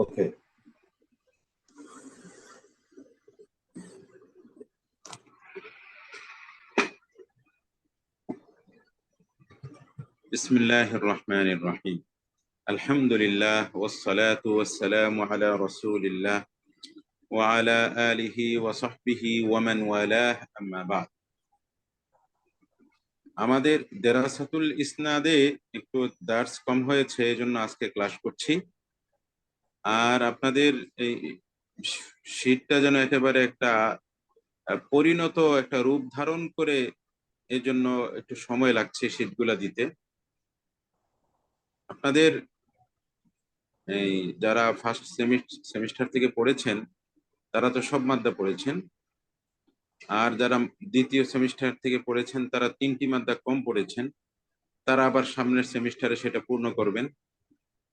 ওকে। বিসমিল্লাহির রহমানির রহিম। আলহামদুলিল্লাহ ওয়াসসালাতু ওয়াসসালামু আলা রাসূলিল্লাহ ওয়া আলা আলিহি ওয়া সাহবিহি ওয়া মান ওয়ালাহ, আম্মা বা'দ। আমাদের দেরাসাতুল ইসনাদে একটু দার্স কম হয়েছে, এজন্য আজকে ক্লাস করছি। আর আপনাদের এই শীটটা যেন একেবারে একটা পরিণত একটা রূপ ধারণ করে, এজন্য একটু সময় লাগছে শীটগুলা দিতে। আপনাদের এই যারা ফার্স্ট সেমিস্টার থেকে পড়েছেন তারা তো সব মাদ্দা পড়েছেন, আর যারা দ্বিতীয় সেমিস্টার থেকে পড়েছেন তারা 3টি মাদ্দা কম পড়েছেন, তারা আবার সামনের সেমিস্টারে সেটা পূর্ণ করবেন।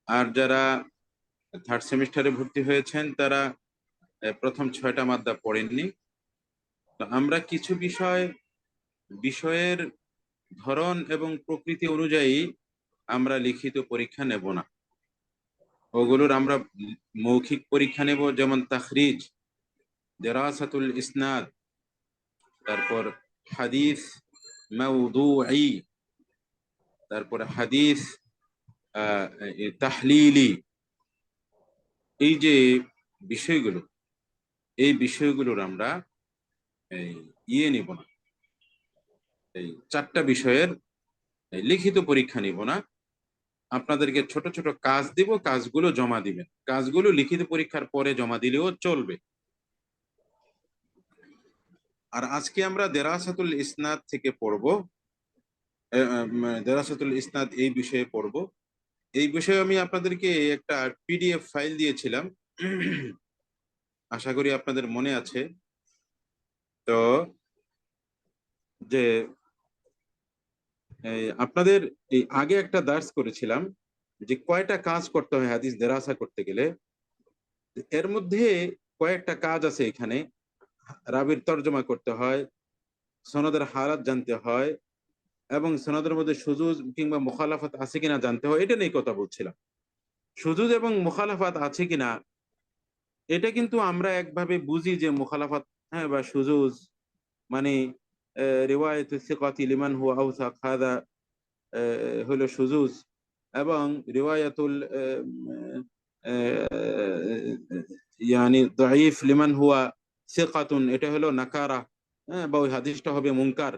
আর যারা থার্ড সেমিস্টারে ভর্তি হয়েছেন তারা প্রথম 6টা মাদ্দা পড়েননি। তো আমরা কিছু বিষয়ের ধরন এবং প্রকৃতি অনুযায়ী আমরা লিখিত পরীক্ষা নেব না, ওগুলোর আমরা মৌখিক পরীক্ষা নেব। যেমন তাখরিজ, দেরাসাতুল ইসনাদ, তারপর হাদিস মাউদুঈ, তারপর হাদিস তাহলিলি। এই যে বিষয়গুলো, এই বিষয়গুলোর আমরা নিব না, এই 4টা বিষয়ের লিখিত পরীক্ষা নিব না। আপনাদেরকে ছোট ছোট কাজ দিব, কাজগুলো জমা দিবেন। কাজগুলো লিখিত পরীক্ষার পরে জমা দিলেও চলবে। আর আজকে আমরা দেরাসাতুল ইসনাদ থেকে পড়ব, দেরাসাতুল ইসনাদ এই বিষয়ে পড়ব। এই বিষয়ে আমি আপনাদেরকে একটা পিডিএফ ফাইল দিয়েছিলাম, আশা করি আপনাদের মনে আছে। তো যে আপনাদের এই আগে একটা দার্স করেছিলাম যে কয়টা কাজ করতে হয় হাদিস দেরাসা করতে গেলে। এর মধ্যে কয়েকটা কাজ আছে এখানে। রাবির তর্জমা করতে হয়, সনদের হালাত জানতে হয়, এবং সনদের মধ্যে সুজুজ কিংবা মুখালাফাত আছে কিনা জানতে হয়। এটা নিয়ে কথা বলছিলাম। সুজুজ এবং মুখালাফাত আছে কিনা এটা কিন্তু আমরা একভাবে বুঝি যে মুখালাফাত, হ্যাঁ, বা সুজুজ মানে রিওয়ায়াত সিকাতি লিমান হুয়া আওসাক, হাদা হলো সুজুজ। এবং রিওয়ায়াতুল ইয়ানি দাঈফ লিমান হুয়া সিকাতুন, এটা হলো নাকারা, হ্যাঁ, বা ওই হাদিসটা হবে মুনকার।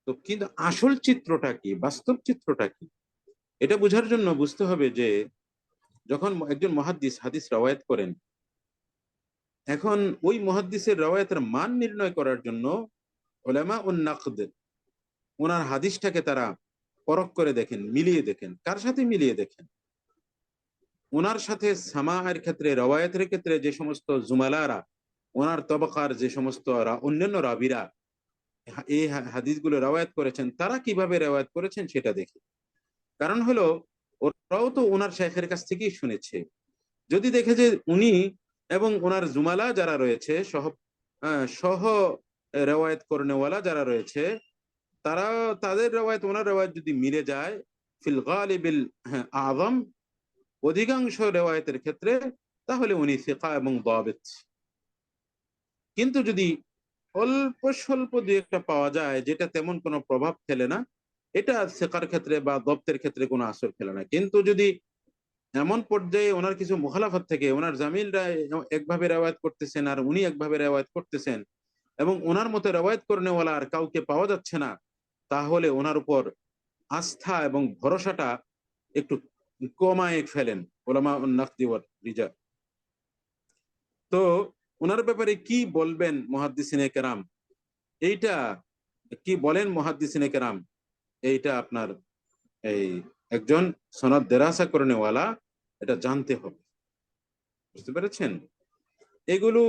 তো কিন্তু আসল চিত্রটা কি, বাস্তব চিত্রটা কি, এটা বোঝার জন্য বুঝতে হবে যে যখন একজন মুহাদ্দিস হাদিস রওয়ায়াত করেন, এখন ওই মুহাদ্দিসের রওয়ায়াতের মান নির্ণয় করার জন্য উলামা উন নাকদ ওনার হাদিসটাকে তারা পরখ করে দেখেন, মিলিয়ে দেখেন। কার সাথে মিলিয়ে দেখেন? ওনার সাথে সামাহের ক্ষেত্রে, রওয়ায়াতের ক্ষেত্রে যে সমস্ত জুমালারা, ওনার তবকার যে সমস্ত অন্যান্য রাবিরা এই হাদিসগুলো রওয়ায়াত করেছেন, তারা কিভাবে রওয়ায়াত করেছেন সেটা দেখি। কারণ হলো ওরাও তো ওনার শেখের কাছ থেকেই শুনেছে। যদি দেখে যে উনি এবং ওনার জুমালা যারা রয়েছে, সহ রেওয়ায়ত করনেওয়ালা যারা রয়েছে, তারা তাদের রেওয়ায়ত ওনার রেওয়ায়ত যদি মিলে যায় ফিল গালিবিল আযম, অধিকাংশ রেওয়ায়তের ক্ষেত্রে, তাহলে উনি সিকা এবং দাবিত। কিন্তু যদি অল্প স্বল্প দুই একটা পাওয়া যায় যেটা তেমন কোনো প্রভাব ফেলে না, এটা সিকার ক্ষেত্রে বা দপ্তের ক্ষেত্রে কোনো আসর ফেলে না। কিন্তু যদি এমন পর্যায়ে ওনার কিছু মুখালাফাত থেকে, ওনার জামিলরা একভাবে রেওয়ায়ত করতেছেন আর উনি একভাবে রেওয়ায়ত করতেছেন, এবং ওনার মতো রেওয়ায়ত করনেওয়ালা আর কাউকে পাওয়া যাচ্ছে না, তাহলে ওনার উপর আস্থা এবং ভরসাটা একটু কমায় ফেলেন উলামা উন নাকদি ওয়ার রিজা। তো ওনার ব্যাপারে কি বলবেন মুহাদ্দিসিনে কেরাম, এইটা কি বলেন মুহাদ্দিসিনে কেরাম, এইটা আপনার এই একজন সনদ দেরাসা করনেওয়ালা এটা জানতে হবে। বুঝতে পেরেছেন? এগুলো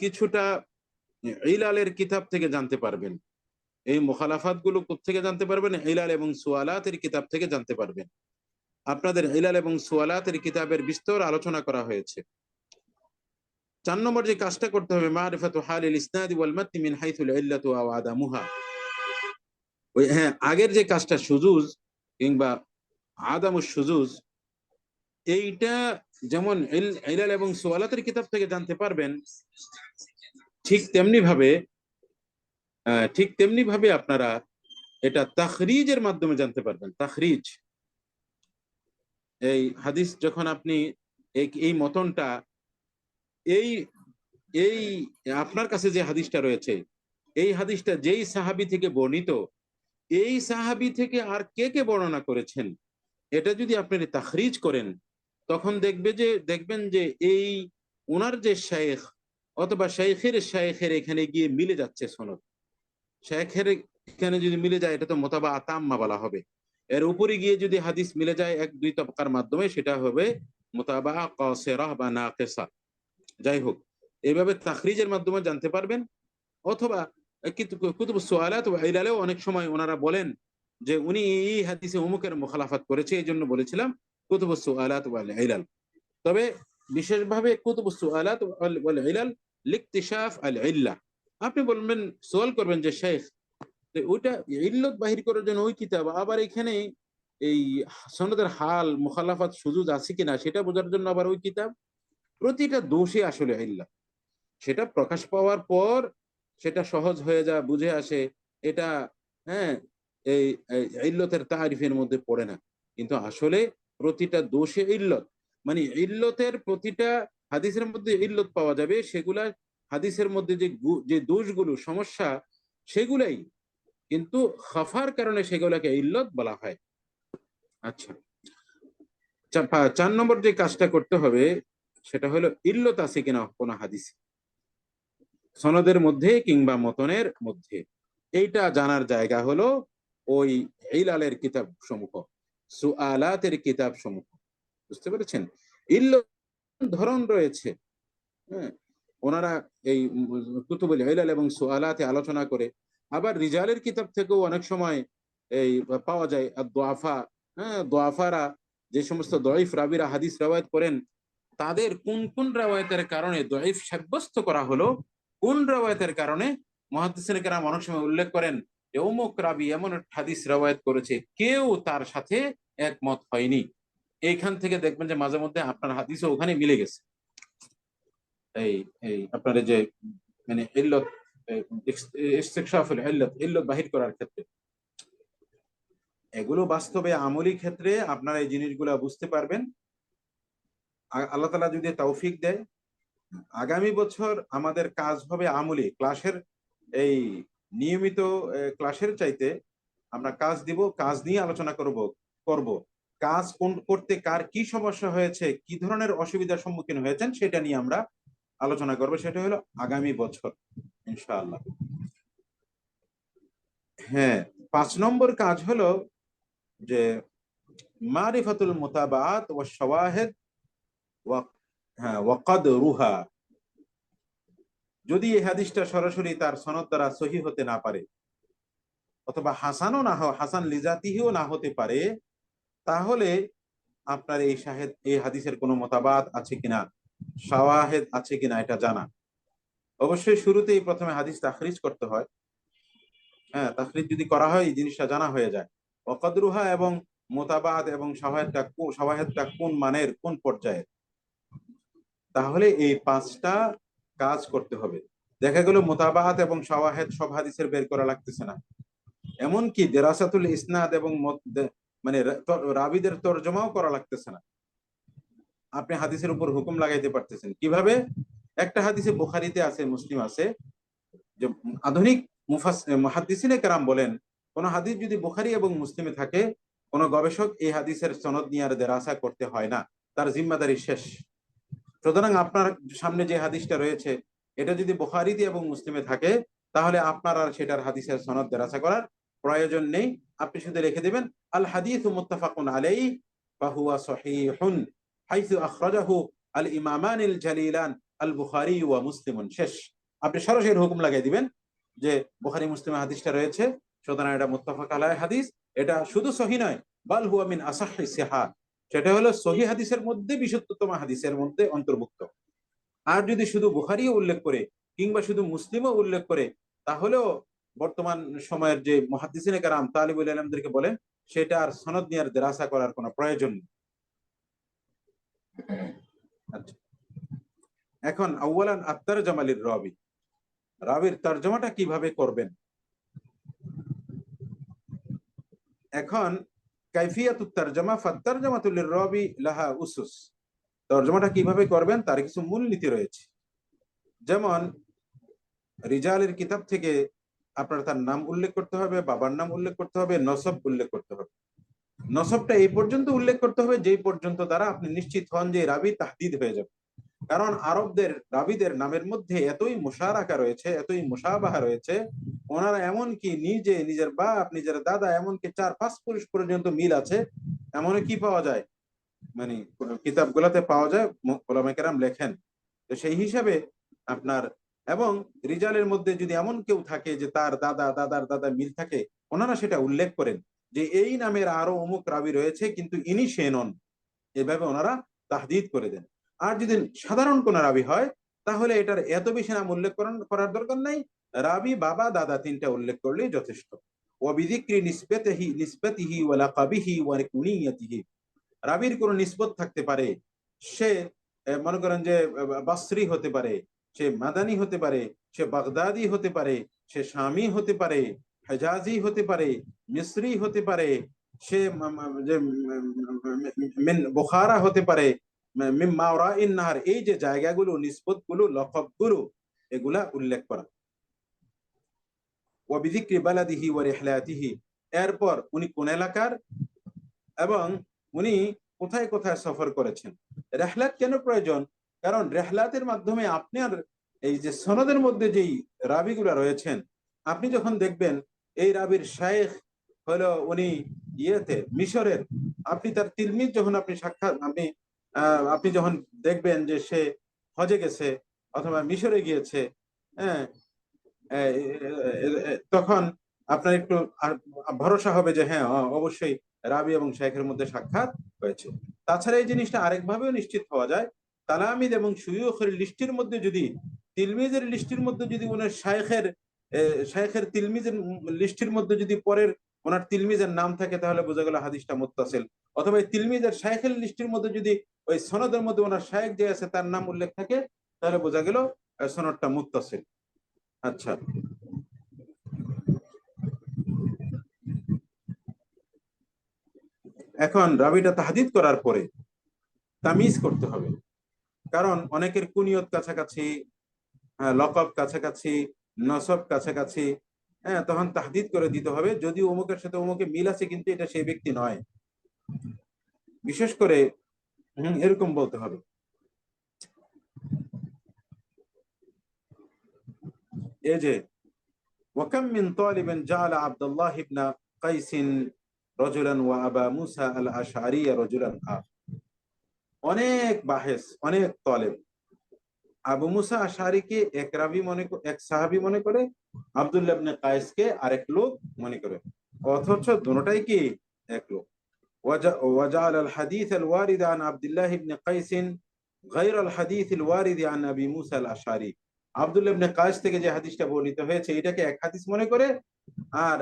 কিছুটা ইলালের কিতাব থেকে জানতে পারবেন। এই মুখালাফাত গুলো কোত্থেকে জানতে পারবেন? ইলাল এবং সুয়ালাতের কিতাব থেকে জানতে পারবেন। আপনাদের ইলাল এবং সুয়ালাতের কিতাবের বিস্তর আলোচনা করা হয়েছে। 4 নম্বর যে কাজটা করতে হবে, মারিফাতু হালিল ইসনাদ ওয়াল মাতন মিন হাইথুল ইল্লাতু আও আদামুহা। ওই হ্যাঁ, আগের যে কাজটা সুজুজ কিংবা আদামুস সুজুজ, এইটা যেমন ইলাল এবং সুয়ালাতের কিতাব থেকে জানতে পারবেন, ঠিক তেমনি ভাবে আপনারা এটা তাখরিজের মাধ্যমে জানতে পারবেন। তাখরিজ, এই হাদিস যখন আপনি এই মতনটা, এই এই আপনার কাছে যে হাদিসটা রয়েছে, এই হাদিসটা যেই সাহাবী থেকে বর্ণিত, এই সাহাবী থেকে আর কে কে বর্ণনা করেছেন, এটা যদি আপনি তাখরিজ করেন, তখন দেখবেন যে এই ওনার যে শাইখ অথবা শাইখের এখানে গিয়ে মিলে যাচ্ছে সনদ। শাইখের এখানে যদি মিলে যায়, এটা তো মোতাবা আতাম্মা বলা হবে। এর উপরে গিয়ে যদি হাদিস মিলে যায় এক দুই তবকার মাধ্যমে, সেটা হবে মোতাবা কাসিরাহ বা নাকিসা। যাই হোক, এইভাবে তাখরিজের মাধ্যমে জানতে পারবেন। অথবা কুতুব সুআলাত ওয়া ইলালেও অনেক সময় ওনারা বলেন যে উনি এই হাদিসে অমুকের মুখালাফাত করেছে, এই জন্য বলেছিলাম কুতুব সুআলাত ওয়া ইলাল। তবে বিশেষভাবে কুতুব সুআলাত ওয়াল ইলাল লিকতিশাফ আল ইল্লাহ। আপনি বলবেন, সওয়াল করবেন যে শেখ, ওইটা ইল্লত বাহির করার জন্য ওই কিতাব, আবার এখানে এই সনদের হাল মুখালাফাত সুজুজ আছে কিনা সেটা বোঝার জন্য আবার ওই কিতাব। প্রতিটা দোষে আসলে ইল্লাহ, সেটা প্রকাশ পাওয়ার পর সেটা সহজ হয়ে যায়, বুঝে আসে এটা, হ্যাঁ, এই ইল্লতের তারিফের মধ্যে পড়ে না। কিন্তু আসলে প্রতিটা দোষে ইল্লত, মানে ইল্লতের প্রতিটা হাদিসের মধ্যে ইল্লত পাওয়া যাবে, সেগুলা হাদিসের মধ্যে যে দোষগুলো সমস্যা, সেগুলাই কিন্তু খাফার কারণে সেগুলাকে ইল্লত বলা হয়। আচ্ছা, 4 নম্বর যে কাজটা করতে হবে সেটা হলো ইল্লত আছে কিনা কোন হাদিসে, সনদের মধ্যে কিংবা মতনের মধ্যে। এইটা জানার জায়গা হলো ওই ইলালের কিতাব সমূহ, সুআলাতের কিতাব সমূহ। বুঝতে পেরেছেন? ইল্লত ধরন রয়েছে, হ্যাঁ, ওনারা এই কুতুবুল ইলাল এবং সুআলাতে আলোচনা করে। আবার রিজালের কিতাব থেকেও অনেক সময় এই পাওয়া যায় দুআফা, হ্যাঁ, দুআফারা যে সমস্ত দঈফ রাবিরা হাদিস রওয়ায়াত করেন, তাদের কোন কোন রাওয়ায়াতের কারণে দঈফ সাব্যস্ত করা হলো, কোন রাওয়ায়াতের কারণে মুহাদ্দিসিনে কেরাম অনেক সময় উল্লেখ করেন যে অমুক রাবী এমন একটা হাদিস রওয়ায়াত করেছে, কেউ তার সাথে একমত হয়নি। এইখান থেকে দেখবেন যে মাঝে মধ্যে আপনার হাদিসও ওখানে মিলে গেছে। এই এই আপনার যে মানে ইল্লত, ইস্তিকশাফুল ইল্লত, ইল্লত বাহির করার ক্ষেত্রে, এগুলো বাস্তবে আমলি ক্ষেত্রে আপনারা এই জিনিসগুলো বুঝতে পারবেন। আল্লাহ তাআলা যদি তৌফিক দেয়, আগামী বছর আমাদের কাজ হবে আমলি ক্লাসের, এই নিয়মিত ক্লাসের চাইতে আমরা কাজ দিব, কাজ নিয়ে আলোচনা করব। কাজ করতে কার কি সমস্যা হয়েছে, কি ধরনের অসুবিধার সম্মুখীন হয়েছেন, সেটা নিয়ে আমরা আলোচনা করব। সেটা হলো আগামী বছর ইনশাআল্লাহ। হ্যাঁ, 5 নম্বর কাজ হলো যে মারিফাতুল মুতাবাআত ওয়া শাওয়াহিদ ওয়া, হ্যাঁ, ওয়া কদরুহা। যদি এই হাদিসটা সরাসরি তার সনদ দ্বারা সহিহ হতে না পারে, অথবা হাসানও না হয়, হাসান লিজাতিহিও না হতে পারে, তাহলে আপনার এই হাদিসের কোনো মতাবাত আছে কিনা, শাওয়াহিদ আছে কিনা, এটা জানা। অবশ্যই শুরুতেই প্রথমে হাদিস তাখরিজ করতে হয়। হ্যাঁ, তাখরিজ যদি করা হয়, এই জিনিসটা জানা হয়ে যায়। ওয়াকদরুহা এবং মোতাবাত এবং শাওয়াহিদটা কোন মানের, কোন পর্যায়ের। তাহলে এই 5টা কাজ করতে হবে। দেখা গেল মোতাবাত এবং শাওয়াহিদ সব হাদিসের বের করা লাগতেছে না। এমনকি দেরাসাতুল ইসনাদ এবং মানে রাবিদের তরজমাও করা লাগতেছে না। আপনি হাদিসের উপর হুকুম লাগাইতে পারতেছেন কিভাবে? একটা হাদিসে বুখারীতে আছে, মুসলিম আছে, যে আধুনিক মুহাদ্দিসিনে কেরাম বলেন, কোন হাদিস যদি বুখারী এবং মুসলিমে থাকে, কোন গবেষক এই হাদিসের সনদ নিয়ে আর দেরাসা করতে হয় না, তার জিম্মাদারি শেষ। সুতরাং আপনার সামনে যে হাদিসটা রয়েছে, এটা যদি বুখারীতে এবং মুসলিমে থাকে, তাহলে আপনার আর সেটার হাদিসের সনদ দেরাসা করার প্রয়োজন নেই। আপনি শুধু রেখে দেবেন আল হাদিসু মুত্তাফাকুন আলাইহি ফাহুয়া সহিহুন হাইসু আখরাজাহু আল ইমামানিল জালিলান আল বুখারী ওয়া মুসলিমুন। শেষ। আপনি সরাসরি হুকুম লাগিয়ে দিবেন যে বুখারী মুসলিমে হাদিসটা রয়েছে, সুতরাং এটা মুত্তাফাক আলাইহি হাদিস। এটা শুধু সহিহ নয়, বাল হুয়া মিন আসাহহি সিহাহ, সেটা হলো সহিহ হাদিসের মধ্যে বিশুদ্ধতম হাদিসের মধ্যে অন্তর্ভুক্ত। আর যদি শুধু বুখারীও উল্লেখ করে কিংবা শুধু মুসলিমও উল্লেখ করে, তাহলেও বর্তমান সময়ের যে মুহাদ্দিসিনে কেরাম তালিবুল ইলমদেরকে বলেন সেটা আর সনদ নিয়ে দেরাসা করার কোনো প্রয়োজন নেই। আচ্ছা, এখন আউয়ালান আত-তারজামা লির-রাবি, রাবির তরজমাটা কিভাবে করবেন? এখন কাইফিয়াতুত তারজামা ফাত-তারজামাতু লির-রাবি লাহা উসুস, তরজমাটা কিভাবে করবেন তার কিছু মূলনীতি রয়েছে। যেমন রিজালের কিতাব থেকে আপনার তার নাম উল্লেখ করতে হবে, বাবার নাম উল্লেখ করতে হবে, নসব উল্লেখ করতে হবে। নসবটা এই পর্যন্ত উল্লেখ করতে হবে যেই পর্যন্ত দ্বারা আপনি নিশ্চিত হন যে রাবি তাহদিদ হয়ে যাবে। কারণ আরবদের রাবিদের নামের মধ্যে এতই মুশারাকা রয়েছে, এতই মুশাবাহা রয়েছে, ওনারা এমনকি নিজে, নিজের বাপ, নিজের দাদা, এমনকি 4-5 পুরুষ পর্যন্ত মিল আছে। এমনও কি পাওয়া যায়, মানে কিতাবগুলোতে পাওয়া যায়, উলামায়ে কেরাম লেখেন। তো সেই হিসাবে আপনার, এবং রিজালের মধ্যে যদি এমন কেউ থাকে যে তার দাদা দাদার দাদা মিল থাকে, ওনারা সেটা উল্লেখ করেন যে এই নামের আরো অমুক রাবি রয়েছে কিন্তু ইনি সে নন, এভাবে ওনারা তাহদিদ করে দেন। আর যদি সাধারণ কোন রাবি হয় তাহলে এটার এত বেশি নাম উল্লেখ করার দরকার নাই, রাবি বাবা দাদা তিনটা উল্লেখ করলেই যথেষ্ট। ওয়াবিযিকরি নিসবাতিহি ওয়া লাকাবিহি ওয়া কুনিয়াতিহি, রাবির কোন নিসবত থাকতে পারে, সে মনে করেন যে বাসরি হতে পারে, সে মাদানি হতে পারে, সে বাগদাদি হতে পারে, সে শামি হতে পারে, হেজাজি হতে পারে, মিসরি হতে পারে, সে যে মিন বুখারা হতে পারে, মিন মাওরাইন নাহার, এই যে জায়গাগুলো, নিসবতগুলো, লকবগুলো, এগুলা উল্লেখ করা। ওয়াবিযিকরি বালাদিহি ওয়া রিহলাতিহি, এরপর উনি কোন এলাকার এবং উনি কোথায় কোথায় সফর করেছেন। রেহলাত কেন প্রয়োজন? কারণ রেহলাতের মাধ্যমে আপনার এই যে সনদের মধ্যে যেই রাবিগুলা রয়েছেন, আপনি যখন দেখবেন এই রাবির শায়েখ হলো উনি ইয়েতে মিশরের, আপনি তার তিলমিজ যখন আপনি সাক্ষাৎ আপনি যখন দেখবেন যে সে হজে গেছে অথবা মিশরে গিয়েছে, হ্যাঁ, তখন আপনার একটু ভরসা হবে যে হ্যাঁ অবশ্যই রাবি এবং শাইখের মধ্যে সাক্ষাৎ হয়েছে। তাছাড়া এই জিনিসটা আরেকভাবেও নিশ্চিত হওয়া যায়, তালামিদ এবং শুয়ুখের লিস্টের মধ্যে যদি, তিলমিজের লিস্টের মধ্যে যদি ওনার শাইখের তিলমিজের লিস্টের মধ্যে যদি পরের ওনার তিলমিজের নাম থাকে তাহলে বোঝা গেল হাদিসটা মুত্তাসিল। অথবা এই তিলমিজের শাইখের লিস্টের মধ্যে যদি ওই সনদের মধ্যে ওনার শাইখ যে আছে তার নাম উল্লেখ থাকে তাহলে বোঝা গেল সনদটা মুত্তাসিল। আচ্ছা, এখন রাবিটা তাহদিদ করার পরে তামিজ করতে হবে। কারণ অনেকের কুনিয়ত কাছাকাছি, লকব কাছাকাছি, নসব কাছাকাছি, হ্যাঁ, তখন তাহদিদ করে দিতে হবে যদি অমুকের সাথে অমুকে মিল আছে কিন্তু এটা সেই ব্যক্তি নয়, বিশেষ করে এরকম বলতে হবে। এই যে ওয়াকাম মিন তালিবিন জাআলা আব্দুল্লাহ ইবনে কাইস রাজুলান ওয়া আবা মুসা আল আশআরি রাজুলান আখর, অনেক বাহেস, অনেক তালেব আবু মুসা আশআরিকে এক রাবি এক সাহাবী মনে করে, আব্দুল্লাহ ইবনে কায়েসকে আরেক লোক মনে করে, অথচ দুটোটাই কি এক লোক। وجعل الحديث الوارد عن عبد الله بن قيس غير الحديث الوارد عن ابي موسى الاشعري, আব্দুল্লাহ ইবনে কায়েস থেকে যে হাদিসটা বর্ণিত হয়েছে এটাকে এক হাদিস মনে করে, আর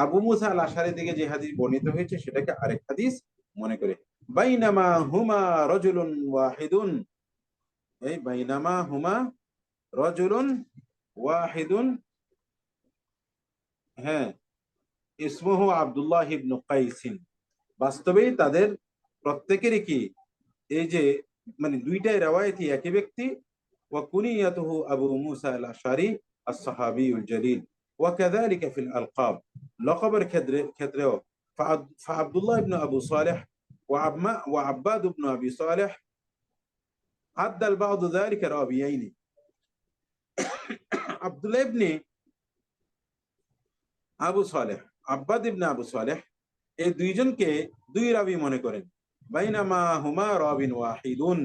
আবু মুসা আল আশআরি থেকে যে হাদিস বর্ণিত হয়েছে সেটাকে আরেক হাদিস মনে করে। বাইনামা হুমা রাজুলুন ওয়াহিদুন, এই বাইনামা হুমা রাজুলুন ওয়াহিদুন, হ্যাঁ, ইসমুহু আব্দুল্লাহ ইবনে কাইস, বাস্তবেই তাদের প্রত্যেকেরই কি এই যে মানে দুইটাই রওয়ায়াতি একই ব্যক্তি। ওয়া কুনিয়াতুহু আবু মুসা আল আশআরি as-সাহাবিউল জালিল ওয়া কাযালিকা ফিল আলকাব, লকবের ক্ষেত্রেও ফাআব্দুল্লাহ ইবনে আবু সালেহ ওয়া আব্বাদ ইবনে আবি সালেহ আদ্দা আল-বা'দ যালিকা রাবিয়াইনি, আব্দুল্লাহ ইবনে আবু সালেহ, আব্বাদ ইবনে আবু সালেহ, এই দুইজনকে দুই রাবি মনে করেন। বাইনামা হুমা রাবিন ওয়াহিদুন,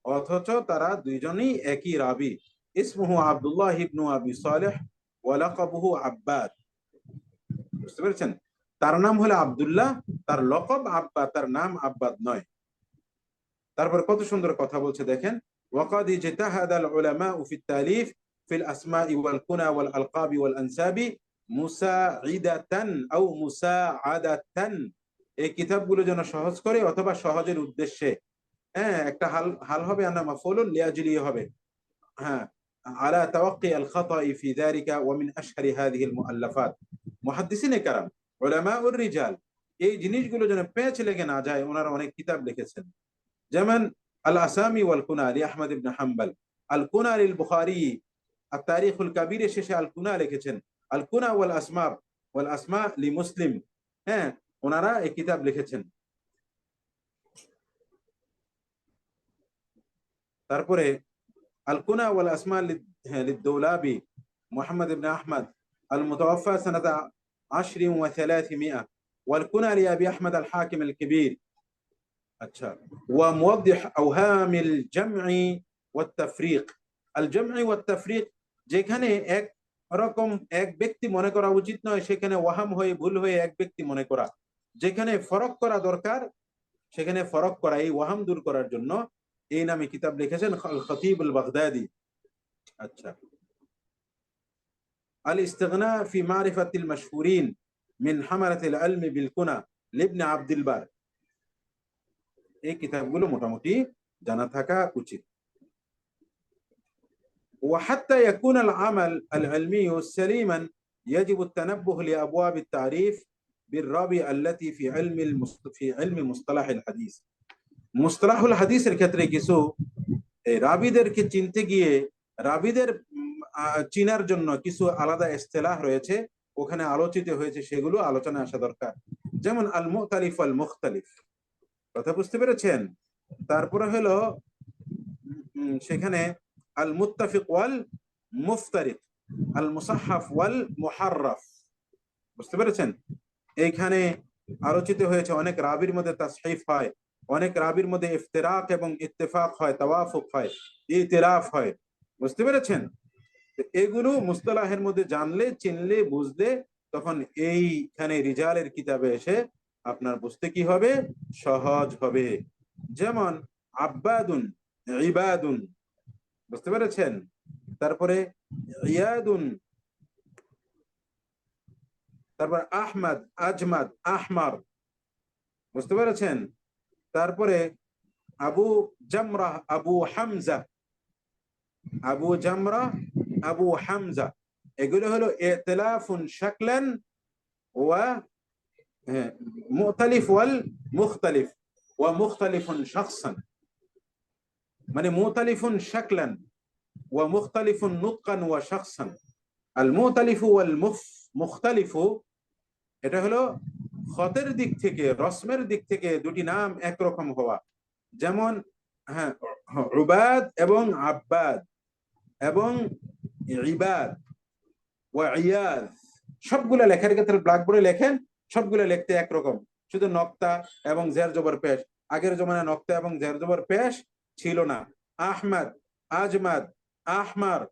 অথচ তারা দুইজনই একই রাবি। ইসমুহু আব্দুল্লাহ ইবনু আবি সালেহ ওয়া লাকাবুহু আব্বাদ, বুঝতে পেরেছেন? তার নাম হলো আব্দুল্লাহ, তার লকব আব্বাদ, তার নাম আব্বাদ নয়। তারপর কত সুন্দর কথা বলছে দেখেন, ওয়াকাদ ইজতাহাদাল উলামা ফি তালিফ ফিল আসমাই ওয়াল কুনা ওয়াল আলকাবি ওয়াল আনসাবি মুসাঈদাতান আও মুসাআদাতান, এই কিতাবগুলো যেন সহজ করে অথবা সহজের উদ্দেশ্যে। হ্যাঁ, একটা হাল হাল হবে, আনা মাফউলুন লিআজলি হবে। হ্যাঁ, আলা তাওয়াক্কি আল খাতাই ফি যালিকা ওয়া মিন আশহারি হাযিহি আল মুআল্লাফাত। মুহাদ্দিসিনে কেরাম, উলামাউর রিজাল এই জিনিসগুলো যেন পেঁচ লেগে না যায়, ওনারা অনেক কিতাব লিখেছেন। যেমন আল আসামি ওয়াল কুনা লি আহমদ ইবনে হাম্বল, আল কুনা লিল বুখারী, আত তারিখুল কাবীরের শেষে আল কুনা লিখেছেন, আল কুনা ওয়াল আসমা লি মুসলিম। হ্যাঁ, ওনারা এই কিতাব লিখেছেন। তারপরে আল কুনা ওয়াল আসমা লিদ-দৌলাবি মুহাম্মদ ইবনে আহমদ আল মুতাওয়াফা সানাতা 10 ওয়া 300 ওয়াল কুনা লি আবি আহমদ আল হাকিম আল কবির। আচ্ছা, ওয়া মুওয়াদ্দিহ আওহামিল জামঈ ওয়াত তাফরীক। আল জামঈ ওয়াত তাফরীক, যেখানে এক রকম এক ব্যক্তি মনে করা উচিত নয় সেখানে ওয়াহাম হয়ে ভুল হয়ে এক ব্যক্তি মনে করা, যেখানে ফরক করা দরকার সেখানে ফরক করা, এই ওয়াহাম দূর করার জন্য এই নামে কিতাব লিখেছেন আল খতিব আল বাগদাদি। আচ্ছা, আল ইস্তিগনা ফি মারিফাতিল মাশহুরিন মিন হামালাতিল ইলমি বিল কুনা লিবনে আব্দুল বার। এই কিতাবগুলো মোটামুটি জানা থাকা উচিত। وحتى يكون العمل العلمي سليما يجب التنبه لأبواب التعريف بالراوي التي في علم مصطلح الحديث। মুস্তালাহুল হাদিসের ক্ষেত্রে কিছু রাবিদেরকে চিনতে গিয়ে রাবিদের চিনার জন্য কিছু আলাদা ইসতিলাহ রয়েছে, ওখানে আলোচিত হয়েছে, সেগুলো আলোচনায় আসা দরকার। যেমন আল মুখতালিফ ওয়াল মুখতালিফ, কথা বুঝতে পেরেছেন? তারপরে হলো সেখানে আল মুত্তাফিক ওয়াল মুফতারিক, আল মুসাহহাফ ওয়াল মুহাররাফ, বুঝতে পেরেছেন? এইখানে আলোচিত হয়েছে অনেক রাবির মধ্যে তাসহিফ হয়, অনেক রাবির মধ্যে ইফতিরাক এবং ইত্তেফাক হয়, তাওয়াফুক হয়, ইতিলাফ হয়, বুঝতে পেরেছেন? এগুলো মুস্তালাহের মধ্যে জানলে, চিনলে, বুঝলে তখন এইখানে রিজালের কিতাবে এসে আপনার বুঝতে কি হবে? সহজ হবে। যেমন আব্বাদুন, ইবাদুন, বুঝতে পেরেছেন? তারপরে ইয়াদুন, তারপর আহমদ, আজমাদ, আহমার, বুঝতে পেরেছেন? তারপরে আবু জামরা, আবু হামজা, আবু জামরা, আবু হামজা, এগুলো হলো ইতিলাফুন শাকলান ওয়া মুখতালিফ ওয়াল মুখতালিফ ওয়া মুখতালিফুন শাখসান। মানে মুখতালিফুন শাকলান ওয়া মুখতালিফুন নুতকান ওয়া শাখসান। আল মুখতালিফু ওয়াল মুখতালিফু, এটা হলো খতের দিক থেকে, রসমের দিক থেকে দুটি নাম একরকম হওয়া। যেমন হ্যাঁ, উবাদ এবং আব্বাদ এবং ইবাদ ওয়া ইয়াদ, সবগুলো লেখার ক্ষেত্রে ব্ল্যাকবোর্ডে লেখেন, সবগুলো লিখতে একরকম, শুধু নক্তা এবং জের জবর পেশ। আগের জমানায় নক্তা এবং জের জবর পেশ ছিল না। আহমদ, আজমাদ, আহমার,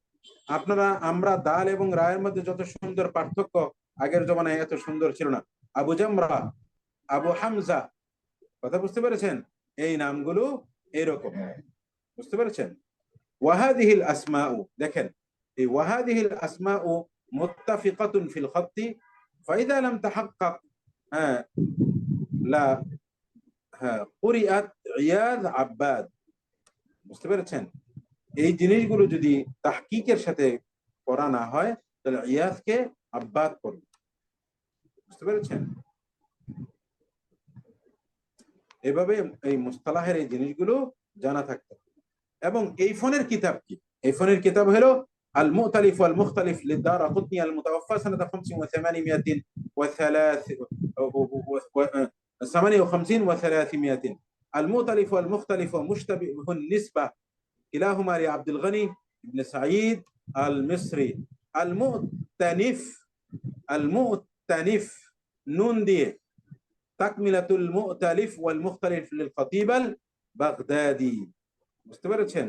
আমরা দাল এবং রায়ের মধ্যে যত সুন্দর পার্থক্য, আগের জমানায় এত সুন্দর ছিল না। আবু জামরা, আবু হামজা, কথা বুঝতে পেরেছেন? এই নামগুলো এইরকম, বুঝতে পেরেছেন? ওয়াহাদিহিল আসমাউ, দেখেন এই ওয়াহাদিহিল আসমাউ মুত্তাফিকাতুন ফিল খাত্তি ফাইদা লাম তাহাক্কাক লা কুরিআত ইয়াদ আব্বাদ, বুঝতে পেরেছেন? এই জিনিসগুলো যদি তাহকিকের সাথে পড়া না হয় তাহলে ইয়াদকে আব্বাদ করবে, বুঝতে পেরেছেন? এভাবে এই মুস্তালাহের এই জিনিসগুলো জানা থাকতে হবে। এবং এই ফোনের কিতাব কি? এই ফোনের কিতাব হলো আল মুখতালিফ ওয়াল মুখতালিফ লিদ-দারাকুতনি আল মুতাওয়াফফা সানাতা 58 و 300 المؤتلف والمختلف ومشتبه النسبة كلاهما لعبد الغني بن سعيد المصري. المؤتنف نون দিয়ে تكملة المؤتلف والمختلف للخطيب البغدادي، বুঝতে পেরেছেন?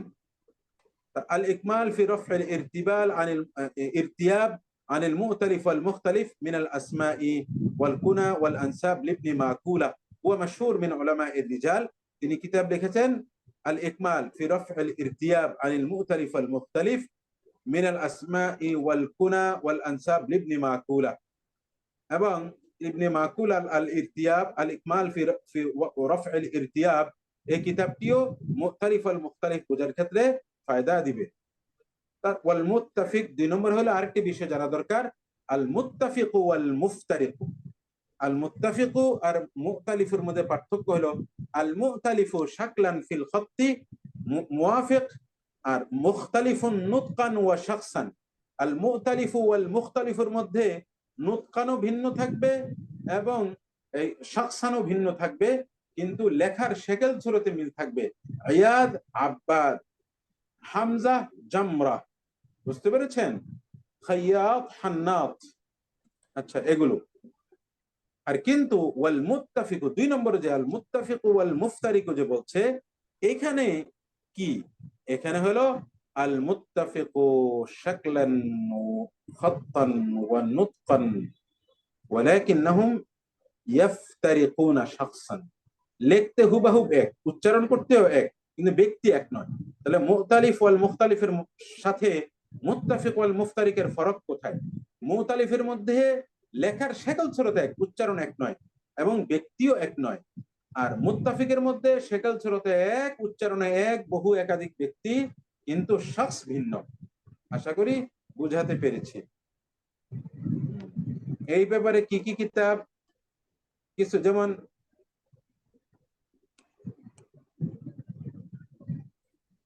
الإكمال في رفع الارتبال عن الارتياب عن المؤتلف والمختلف من الأسماء والكنى والأنساب لابن ماكولة، هو مشهور من علماء الرجال। তিনি কিতাব লিখেছেন الإكمال في رفع الارتياب عن المؤتلف والمختلف মিনাল আসমাই ওয়াল কুনা ওয়াল আনসাব লিবনি মাকুলা। এবং ইবনে মাকুল আল ইরতিয়াব আল ইকমাল ফি রাফ আল ইরতিয়াব, এই কিতাবটিও মুখতালিফ আল মুখতালিফ বোঝার ক্ষেত্রে ফায়দা দিবে। তার ওয়াল মুত্তাফিক, 2 নম্বর হলো আরেকটি বিষয় জানা দরকার, আল মুত্তাফিক ওয়াল মুফতারিক। আল মুত্তাফিক আর মুখতালিফের মধ্যে পার্থক্য হলো আল মুখতালিফু শাকলান ফিল খাত্তি মুওয়াফিক, আর মুখতালিফুন নুতকান ওয়া শাখসান। আল মুখতালিফু ওয়াল মুখতালিফের মধ্যে নুতকানও ভিন্ন থাকবে এবং এই শাখসানও ভিন্ন থাকবে, কিন্তু লেখার শেকেল সুরতে মিল থাকবে। ইয়াদ, আব্বাদ, হামজা, জামরা, বুঝতে পেরেছেন? খাইয়াত, হান্নাত, আচ্ছা এগুলো। আর কিন্তু ওয়াল মুত্তাফিক, 2 নম্বরে যে আল মুত্তাফিক ওয়াল মুফতারিক যে বলছে, এখানে কি? এখানে হলো আল মুত্তাফিক শাকলান খাত্তান ওয়া নুতকান ওয়ালাকিন্নাহুম ইয়াফতারিকুনা শাখসান। লিখতে হুবহু এক, উচ্চারণ করতেও এক, কিন্তু ব্যক্তি এক নয়। তাহলে মুখতালিফ ওয়াল মুখতালিফের সাথে মুত্তাফিক ওয়াল মুফতারিকের ফারাক কোথায়? মুখতালিফের মধ্যে লেখার শেকল সুরত এক, উচ্চারণ এক নয় এবং ব্যক্তিও এক নয়। আর মুত্তাফিকের মধ্যে শেকল সুরতে এক, উচ্চারণে এক, বহু একাধিক ব্যক্তি, কিন্তু শখস ভিন্ন। আশা করি বুঝাতে পেরেছি। এই ব্যাপারে কি কি কিতাব, কিছু যেমন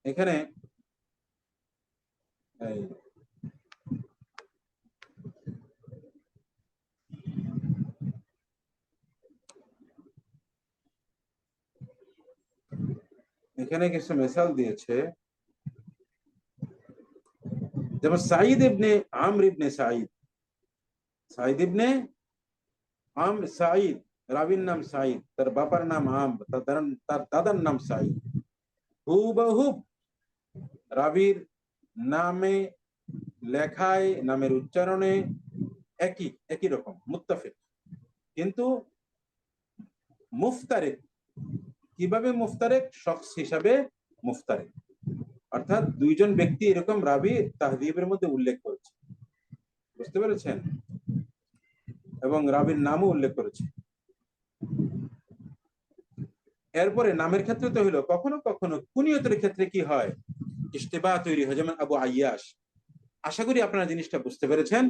এখানে এখানে কিছু মিসাল দিয়েছে, যেমন সাঈদ ইবনে আমর ইবনে সাঈদ, সাঈদ ইবনে আমর, সাঈদ রাবির নাম সাঈদ, তার বাবার নাম আমর, তার দাদার নাম সাঈদ। হুবহুব রাবির নামে, লেখায়, নামের উচ্চারণে একই একই রকম, মুত্তাফিক। কিন্তু মুফতারিক কিভাবে? মুফতারিক শখস হিসাবে মুফতারিক, অর্থাৎ 2 জন ব্যক্তি এরকম রাবি তাহদিবের মধ্যে উল্লেখ করেছে, বুঝতে পেরেছেন? এবং রাবির নামও উল্লেখ করেছে। এরপরে নামের ক্ষেত্রে তো হলো, কখনো কখনো কুনিয়তের ক্ষেত্রে কি হয়? ইশতিবাহ তৈরি হয়, যেমন আবু আইয়াশ। আশা করি আপনারা জিনিসটা বুঝতে পেরেছেন।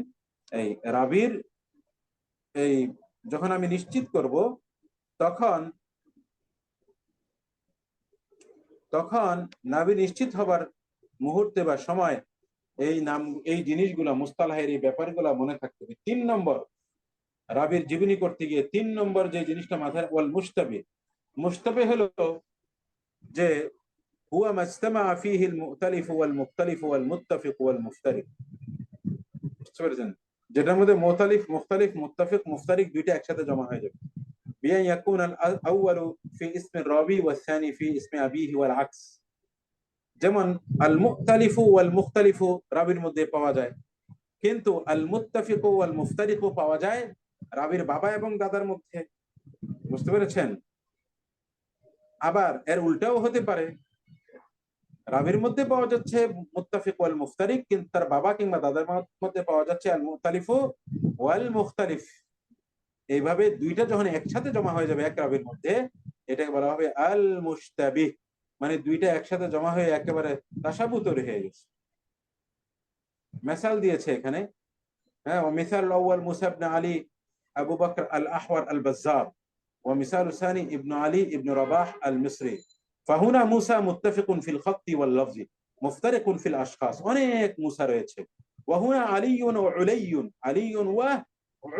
এই রাবির এই যখন আমি নিশ্চিত করব, তখন তখন নাবি নিশ্চিত হবার মুহূর্তে বা সময় এই নাম, এই জিনিসগুলো, মুস্তালাহের এই ব্যাপারগুলো মনে থাকতে হবে। 3 নম্বর, রাবির জীবনী করতে গিয়ে 3 নম্বর যে জিনিসটা মাথায়, ওয়াল মুশতাবি। মুশতাবি হলো যে হুয়া মাজতামা ফীহি আল মুখতালিফ ওয়াল মুখতালিফ ওয়াল মুত্তাফিক ওয়াল মুফতারিক। বুঝতে পেরেছেন? যেটার মধ্যে মুখতালিফ, মুখতালিফ, মুত্তাফিক, মুফতারিক দুইটা একসাথে জমা হয়ে যাবে। বিআন ইয়াকুন আল আউয়ালু ফি ইসমি রাবি ওয়াস সানি ফি ইসমি আবিহি ওয়াল আকস। যেমন আল মুখতালিফু ওয়াল মুখতালিফু রাবির মধ্যে পাওয়া যায়, কিন্তু আল মুত্তাফিকু ওয়াল মুফতারিকু পাওয়া যায় রাবির বাবা এবং দাদার মধ্যে। বুঝতে পেরেছেন? আবার এর উল্টাও হতে পারে, রাবির মধ্যে পাওয়া যাচ্ছে মুত্তাফিক ওয়াল মুফতারিক, কিন্তু তার বাবা কিংবা দাদার মধ্যে পাওয়া যাচ্ছে আল মুখতালিফু ওয়াল মুখতালিফ। এইভাবে দুইটা যখন একসাথে জমা হয়ে যাবে এক রাবির মধ্যে, এটাকে বলা হবে আল মুশতাবিহ, মানে দুইটা একসাথে জমা হয়ে একেবারে তাশাবু তৈরি হয়ে গেছে। মিসাল দিয়েছে এখানে, হ্যাঁ, ও মিসাল আউয়াল মুসা ইবনে আলী আবু বকর আল আহওয়ার আল বাজ্জার, ও মিসাল সানি ইবনে আলী ইবনে রাবাহ আল মিসরি। ফাহুনা মুসা মুত্তাফিকুন ফিল খাত্তি ওয়াল লফজি মুফতারিকুন ফিল আশখাস। অনেক মুসা রয়েছে। ওয়াহুনা আলীউন ওয়া উলাইয়ুন, আলীউন ওয়া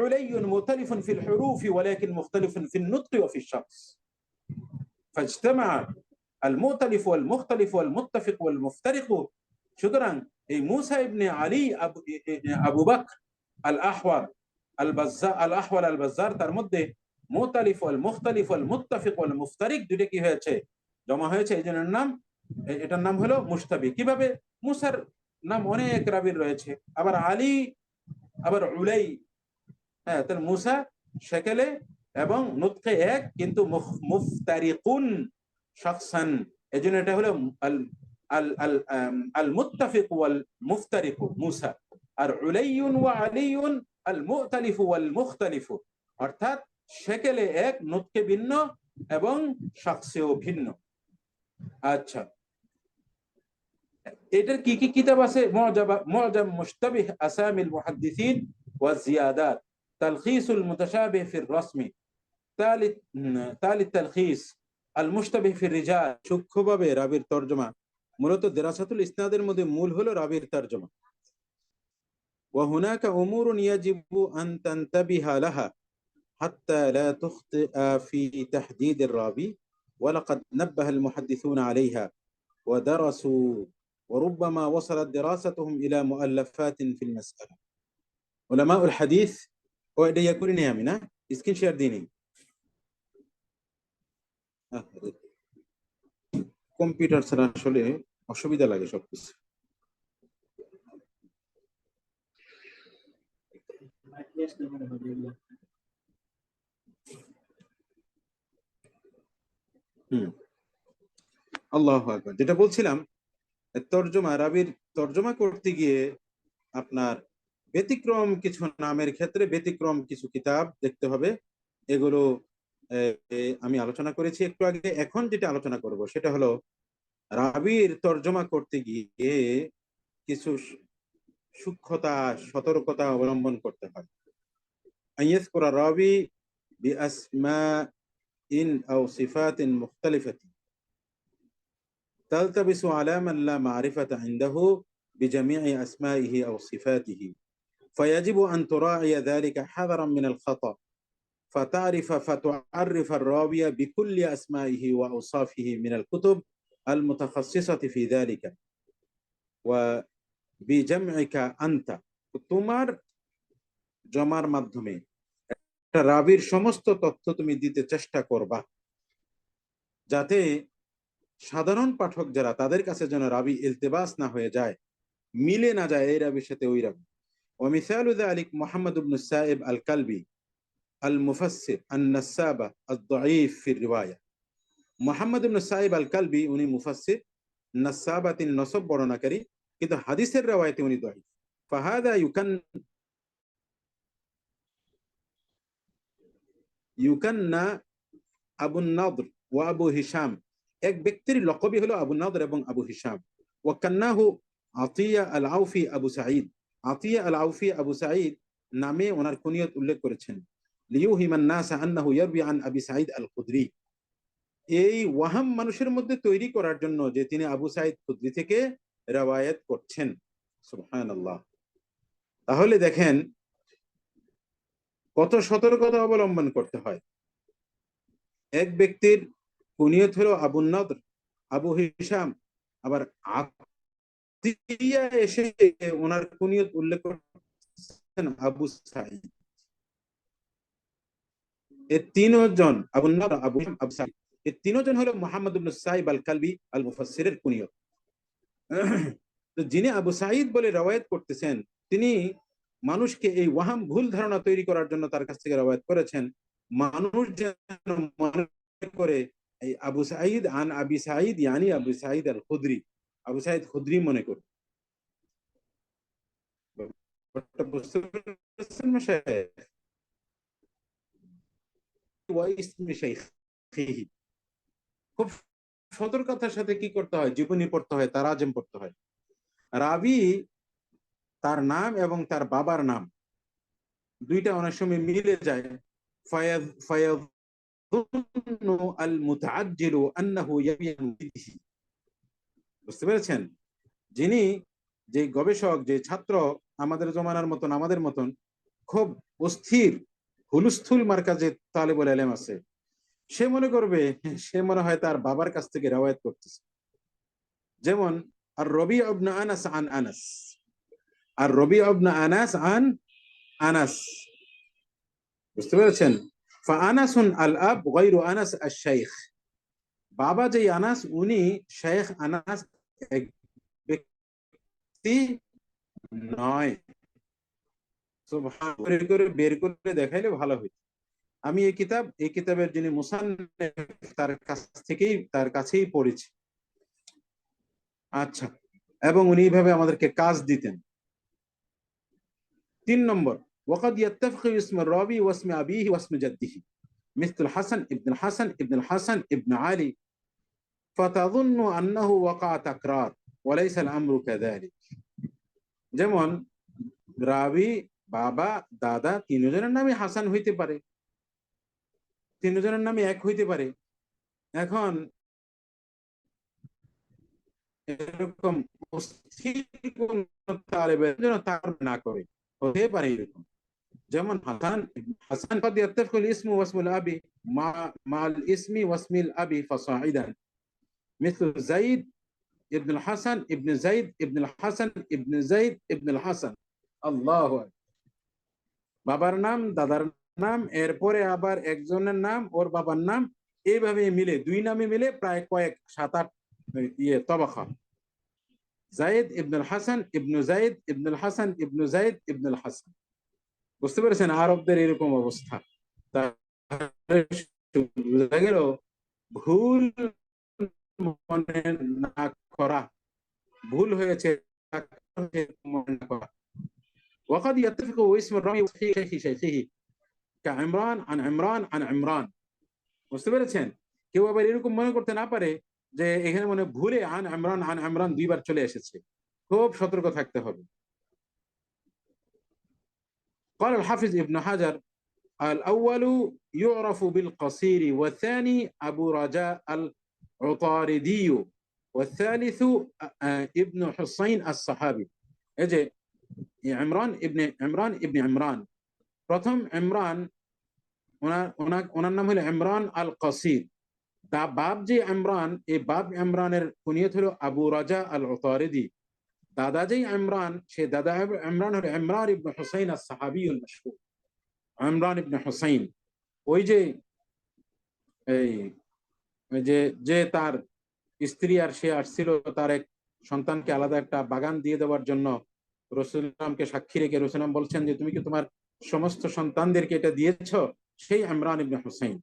উলাইয়ুন মুখতালিফুন ফিল হুরুফি ওয়ালাকিন মুখতালিফুন ফিন নুতকি ওয়া ফিশ শাখস। ফাজতামা আল মুখতালিফ ওয়াল মুখতালিফ ওয়াল মুত্তাফিক ওয়াল মুফতারিক। সুতরাং এই মুসা ইবনে আলী আবু বকর আল আহওয়ার আল বাজ্জার, আল আহওয়ার আল বাজ্জার, তার মধ্যে মুতালিফ ওয়াল মুখতালিফ ওয়াল মুত্তাফিক ওয়াল মুফতারিক দুটো কি হয়েছে? জমা হয়েছে। এই জন্য নাম, এটার নাম হলো মুশতাবি। কিভাবে? মুসার নাম অনেক রাবির রয়েছে, আবার আলী, আবার উলাই, হ্যাঁ, তাহলে মুসা শেকেলে এবং নুতকে এক, কিন্তু মুফতারিকুন শাখসান। এই জন্য এটা হলো আল আল মুত্তাফিক ওয়াল মুফতারিক মুসা, আর উলাইয়ুন ওয়া আলিয়ুন আল মুখতালিফ ওয়াল মুখতালিফ, অর্থাৎ শেকেলে এক, নুতকে ভিন্ন এবং শাখসেও ভিন্ন। আচ্ছা, এটার কি কি কিতাব আছে? মুআজাম মুশতাবিহ আসামিল মুহাদ্দিসিন ওয়া জিয়াদাত, তালখিসুল মুতাশাবিহ ফির রাসমি, তালিত তালখিস আল মুশতাবিহ ফির রিজাল। সূক্ষ্মভাবে রাবির তরজমা, মূলত দিরাসাতুল ইসনাদের মধ্যে মূল হলো রাবির তরজমা। ওয়া হুনাকা উমুরুন ইয়াজিবু আন তানতাবিহা লাহা হাত্তা লা তুখতিআ ফি তাহদীদ আর-রাবি ওয়া লাকাদ নাব্বাহা আল-মুহাদ্দিসুনা আলাইহা ওয়া দারাসু وربما وصلت دراستهم إلى مؤلفات في المسألة. علماء الحديث وإذا يكون نيامنا إسكين شير ديني কম্পিউটার ছাড়া আসলে অসুবিধা লাগে সবকিছু। আল্লাহু আকবার। যেটা বলছিলাম, তর্জমা, রাবির তর্জমা করতে গিয়ে আপনার ব্যতিক্রম কিছু নামের ক্ষেত্রে ব্যতিক্রম কিছু কিতাব দেখতে হবে। এগুলো আমি আলোচনা করেছি একটু আগে। এখন যেটা আলোচনা করব সেটা হলো রাবির তর্জমা করতে গিয়ে কিছু সূক্ষ্মতা, সতর্কতা অবলম্বন করতে হয়। আইয়াযকুরা রাবি বিআসমাইন আও সিফাতিন মুখতালিফাতিন تلتبس على من لا معرفة عنده بجميع أسمائه أو صفاته، فيجب أن تراعي ذلك حذرا من الخطأ، فتعرف الراوي بكل أسمائه وأوصافه من الكتب المتخصصة في ذلك وبجمعك أنت। তোমার জমার মাধ্যমে একটা রাবির সমস্ত তথ্য তুমি দিতে চেষ্টা করবা, যাতে সাধারণ পাঠক যারা, তাদের কাছে যেন রাবি ইলতিবাস না হয়ে যায়, মিলে না যায় এই রাবির সাথে ওই রাবি। ওয়ামিসালু যালিক মুহাম্মদ ইবনে সাইব আল কালবি আল মুফাসসির আন-নাসাবা আদ-দাঈফ ফি রিওয়ায়া। মুহাম্মদ ইবনে সাইব আল কালবি উনি মুফাসসির, নাসাবা তিনি নসব বর্ণনাকারী, কিন্তু হাদিসের riwayate উনি দাঈফ। ফাহাদা ইউকান্না আবু নাদর ওয়া আবু হিশাম, এক ব্যক্তির লকবই হলো আবু নাদর এবং আবু হিশাম। ওয়াকান্নাহু আতিয়া আল আউফি আবু সাঈদ, আতিয়া আল আউফি আবু সাঈদ নামে ওনার কুনিয়ত উল্লেখ করেছেন। লিউহিমান নাস আন্নাহু ইয়ারবি আন আবি সাঈদ আল খুদরি, এই ওয়াহাম মানুষের মধ্যে তৈরি করার জন্য যে তিনি আবু সাঈদ খুদরি থেকে riwayat করছেন। সুবহানাল্লাহ। তাহলে দেখেন কত সতর্কতা অবলম্বন করতে হয়। এক ব্যক্তির কুনিয়ত হলো আবু নাদর, আবু হিশাম, আবার আতিয়া এসে ওনার কুনিয়ত উল্লেখ করছেন আবু সাঈদ। এই তিনজন, আবু নাদর, আবু হিশাম, আবু সাঈদ, এই তিনজন হলো মুহাম্মদ ইবনে সাইব আল কালবি আল মুফাসসিরের কুনিয়ত। তো যিনি আবু সাঈদ বলে riwayat করতেছেন, তিনি মানুষকে এই ওয়াহাম, ভুল ধারণা তৈরি করার জন্য তার কাছ থেকে riwayat করেছেন, মানুষ যেন মনে করে এই আবু সাঈদ আন আবি সাঈদ ইয়ানি আবু সাঈদ আল খুদরি, আবু সাঈদ খুদরি মনে করে। বুঝতে পেরেছেন মাশায়েখ? ওয়া ইসমি শাইখিহি, খুব সতর্কতার সাথে কি করতে হয়? জীবনী পড়তে হয়, তারাজেম পড়তে হয়। রাবি তার নাম এবং তার বাবার নাম দুইটা অনেক সময় মিলে যায়। ফায়াযুন্নু আল মুতাআজ্জিলু আন্নাহু ইয়াবিন বিহি, বুঝতে পেরেছেন? যিনি, যে গবেষক, যে ছাত্র আমাদের জমানার মতন, আমাদের মতন খুব অস্থির হুলস্থুল মার্কা যে তালেবুল ইলম আছে, সে মনে করবে, সে মনে হয় তার বাবার কাছ থেকে riwayat করতেছে। যেমন আর রবি ইবনে আনাস আন আনাস, আর রবি ইবনে আনাস আন আনাস, বুঝতে পেরেছেন? ফাআনাসুন আল আব গায়রু আনাস আশ-শাইখ, বাবা যে আনাস উনি শেখ আনাস এক ব্যক্তি নয়। সুবহানাল্লাহ, করে বের করে দেখাইলে ভালো হইত। আমি এই কিতাবের যিনি মুসান্নিফ তার কাছ থেকেই, তার কাছেই পড়েছি। আচ্ছা, এবং উনি এইভাবে আমাদেরকে কাজ দিতেন। 3 নম্বর, وقد يتفق اسم الراوي واسم أبيه واسم جده مثل الحسن ابن الحسن ابن الحسن ابن علي فتظن أنه وقع تكرار وليس الأمر كذلك। যেমন রাবি, বাবা, দাদা তিনজনের নামই হাসান হইতে পারে, তিনজনের নামই এক হইতে পারে। এখন এরকম তার না করে হতে পারে এরকম। যেমন হাসান হাসান قد يتفق الاسم واسم الاب مع الاسم واسم الاب فصاعدا مثل زيد ابن الحسن ابن زيد ابن الحسن ابن زيد ابن الحسن। আল্লাহু আকবার। বাবার নাম, দাদার নাম, এরপরে আবার একজনের নাম, ওর বাবার নাম, এইভাবে মিলে দুই নামে মিলে প্রায় কয়েক 7-8 তবাকা। জায়েদ ইবনুল হাসান ইবনু জায়েদ ইবনুল হাসান ইবনু জায়েদ ইবনুল হাসান। বুঝতে পেরেছেন আরবদের এরকম অবস্থা। বোঝা গেল ভুল মনে না করা, ভুল হয়েছে মনে না করা। وقد يتفق اسم الراوي وشيخ شيخه كعمران عن عمران عن عمران। বুঝতে পেরেছেন? কেউ আবার এরকম মনে করতে না পারে যে এখানে মনে ভুলে আন ইমরান দুইবার চলে এসেছে, খুব সতর্ক থাকতে হবে। قال الحافظ ابن حجر الأول يعرف بالقصير والثاني أبو رجاء العطاردي والثالث ابن حسين الصحابي। এই যে ইমরান ইবনে ইমরান, প্রথম ইমরান, ওনার নাম হলো ইমরান আল কাসির। বাপ যে ইমরান, এই বাপ ইমরানের কুনিয়ত হলো আবু রাজা আল উতারিদি। দাদা যেই ইমরান, সে দাদা ইমরান হলো ইমরান ইবনে হুসাইন আস-সাহাবিউল মাশহুর, ইমরান ইবনে হুসাইন। ওই যে এই যে যে তার স্ত্রী আর সে আসছিল তার এক সন্তানকে আলাদা একটা বাগান দিয়ে দেওয়ার জন্য রাসূলুল্লাহকে সাক্ষী রেখে রাসূলুল্লাহ বলছেন যে তুমি কি তোমার সমস্ত সন্তানদেরকে এটা দিয়েছ? সেই ইমরান ইবনে হুসাইন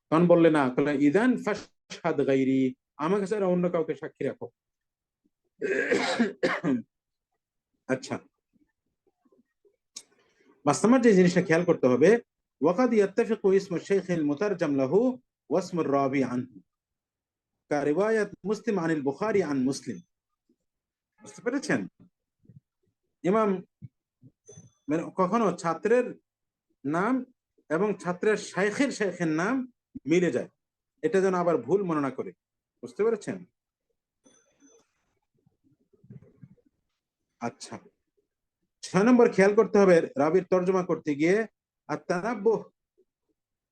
তখন বললে না, ইদান ফাশহাদ গায়রি, আমাকে ছাড়া অন্য কাউকে সাক্ষী রাখো। আচ্ছা, বাস্তবে যে জিনিসটা খেয়াল করতে হবে, ওয়াকাদ ইয়াত্তাফিকু ইসমু শাইখিল মুতারজাম লাহু ওয়া ইসমুর রাবি আনহু কা রিওয়ায়াত মুসলিম আনিল বুখারী আন মুসলিম। বুঝতে পেরেছেন? ইমাম মানে কখনো ছাত্রের নাম এবং ছাত্রের শাইখের নাম মিলে যায়, এটা যেন আবার ভুল মনে না করে। বুঝতে পেরেছেন? আচ্ছা, 6 নম্বর খেয়াল করতে হবে রাবির তর্জমা করতে গিয়ে আত-তানাব্বুহ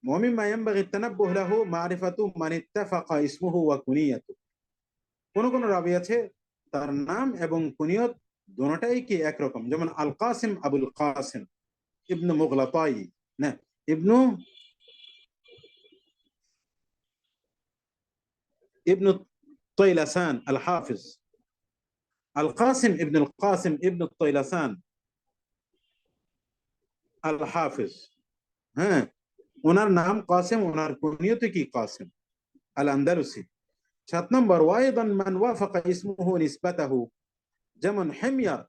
ومما ينبغي التنبه له معرفة من اتفق اسمه وكنيته। কোন কোন রাবি আছে তার নাম এবং কুনিয়ত দুটোটাই কি একরকম, যেমন আল কাসিম আবুল কাসিম ইবনু মুগলাতাই, না ইবনু তৈলাসান আল হাফিজ, আল কাসিম ইবনুল কাসিম ইবনু তৈলাসান আল হাফিজ। হ্যাঁ, ওনার নাম কাসিম, ওনার কুনিয়ত কি কাসিম আল আন্দালুসি। 7 নম্বর ওয়াইদান মান ওয়াফাকা ইসমুহু নিসবাতাহু, যেমন হিময়ার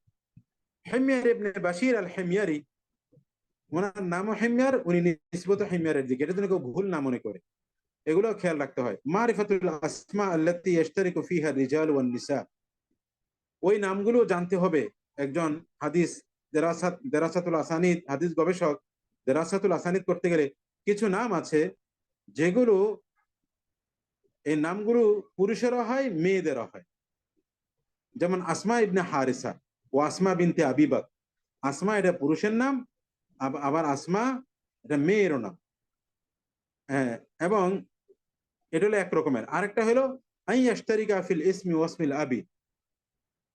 ইবনে বাশির আল হিময়ারি, ওনার নামও হিময়ার, উনি নিসবত হিময়ারের দিকে, এটা যেন কেউ ভুল না মনে করে, এগুলো খেয়াল রাখতে হয়। মারিফাতুল আসমা আল্লাতী ইশতারিকু ফিহা রিজাল ওয়ান নিসা, ওই নামগুলো জানতে হবে। একজন হাদিস দেরাসাতুল আসানিদ, হাদিস গবেষক দেরাসাতুল আসানিদ করতে গেলে কিছু নাম আছে যেগুলো, এই নামগুলো পুরুষেরও হয় মেয়েদেরও হয়। যেমন আসমা ইবনে হারিসা ও আসমা বিনতে আবি বকর, আসমা এটা পুরুষের নাম, আবার আসমা এটা মেয়েরও নাম। হ্যাঁ, এবং এটা হলো এক রকমের। আরেকটা হলো আই ইয়াশতারিকা ফিল ইসমি ওয়াসমিল আবি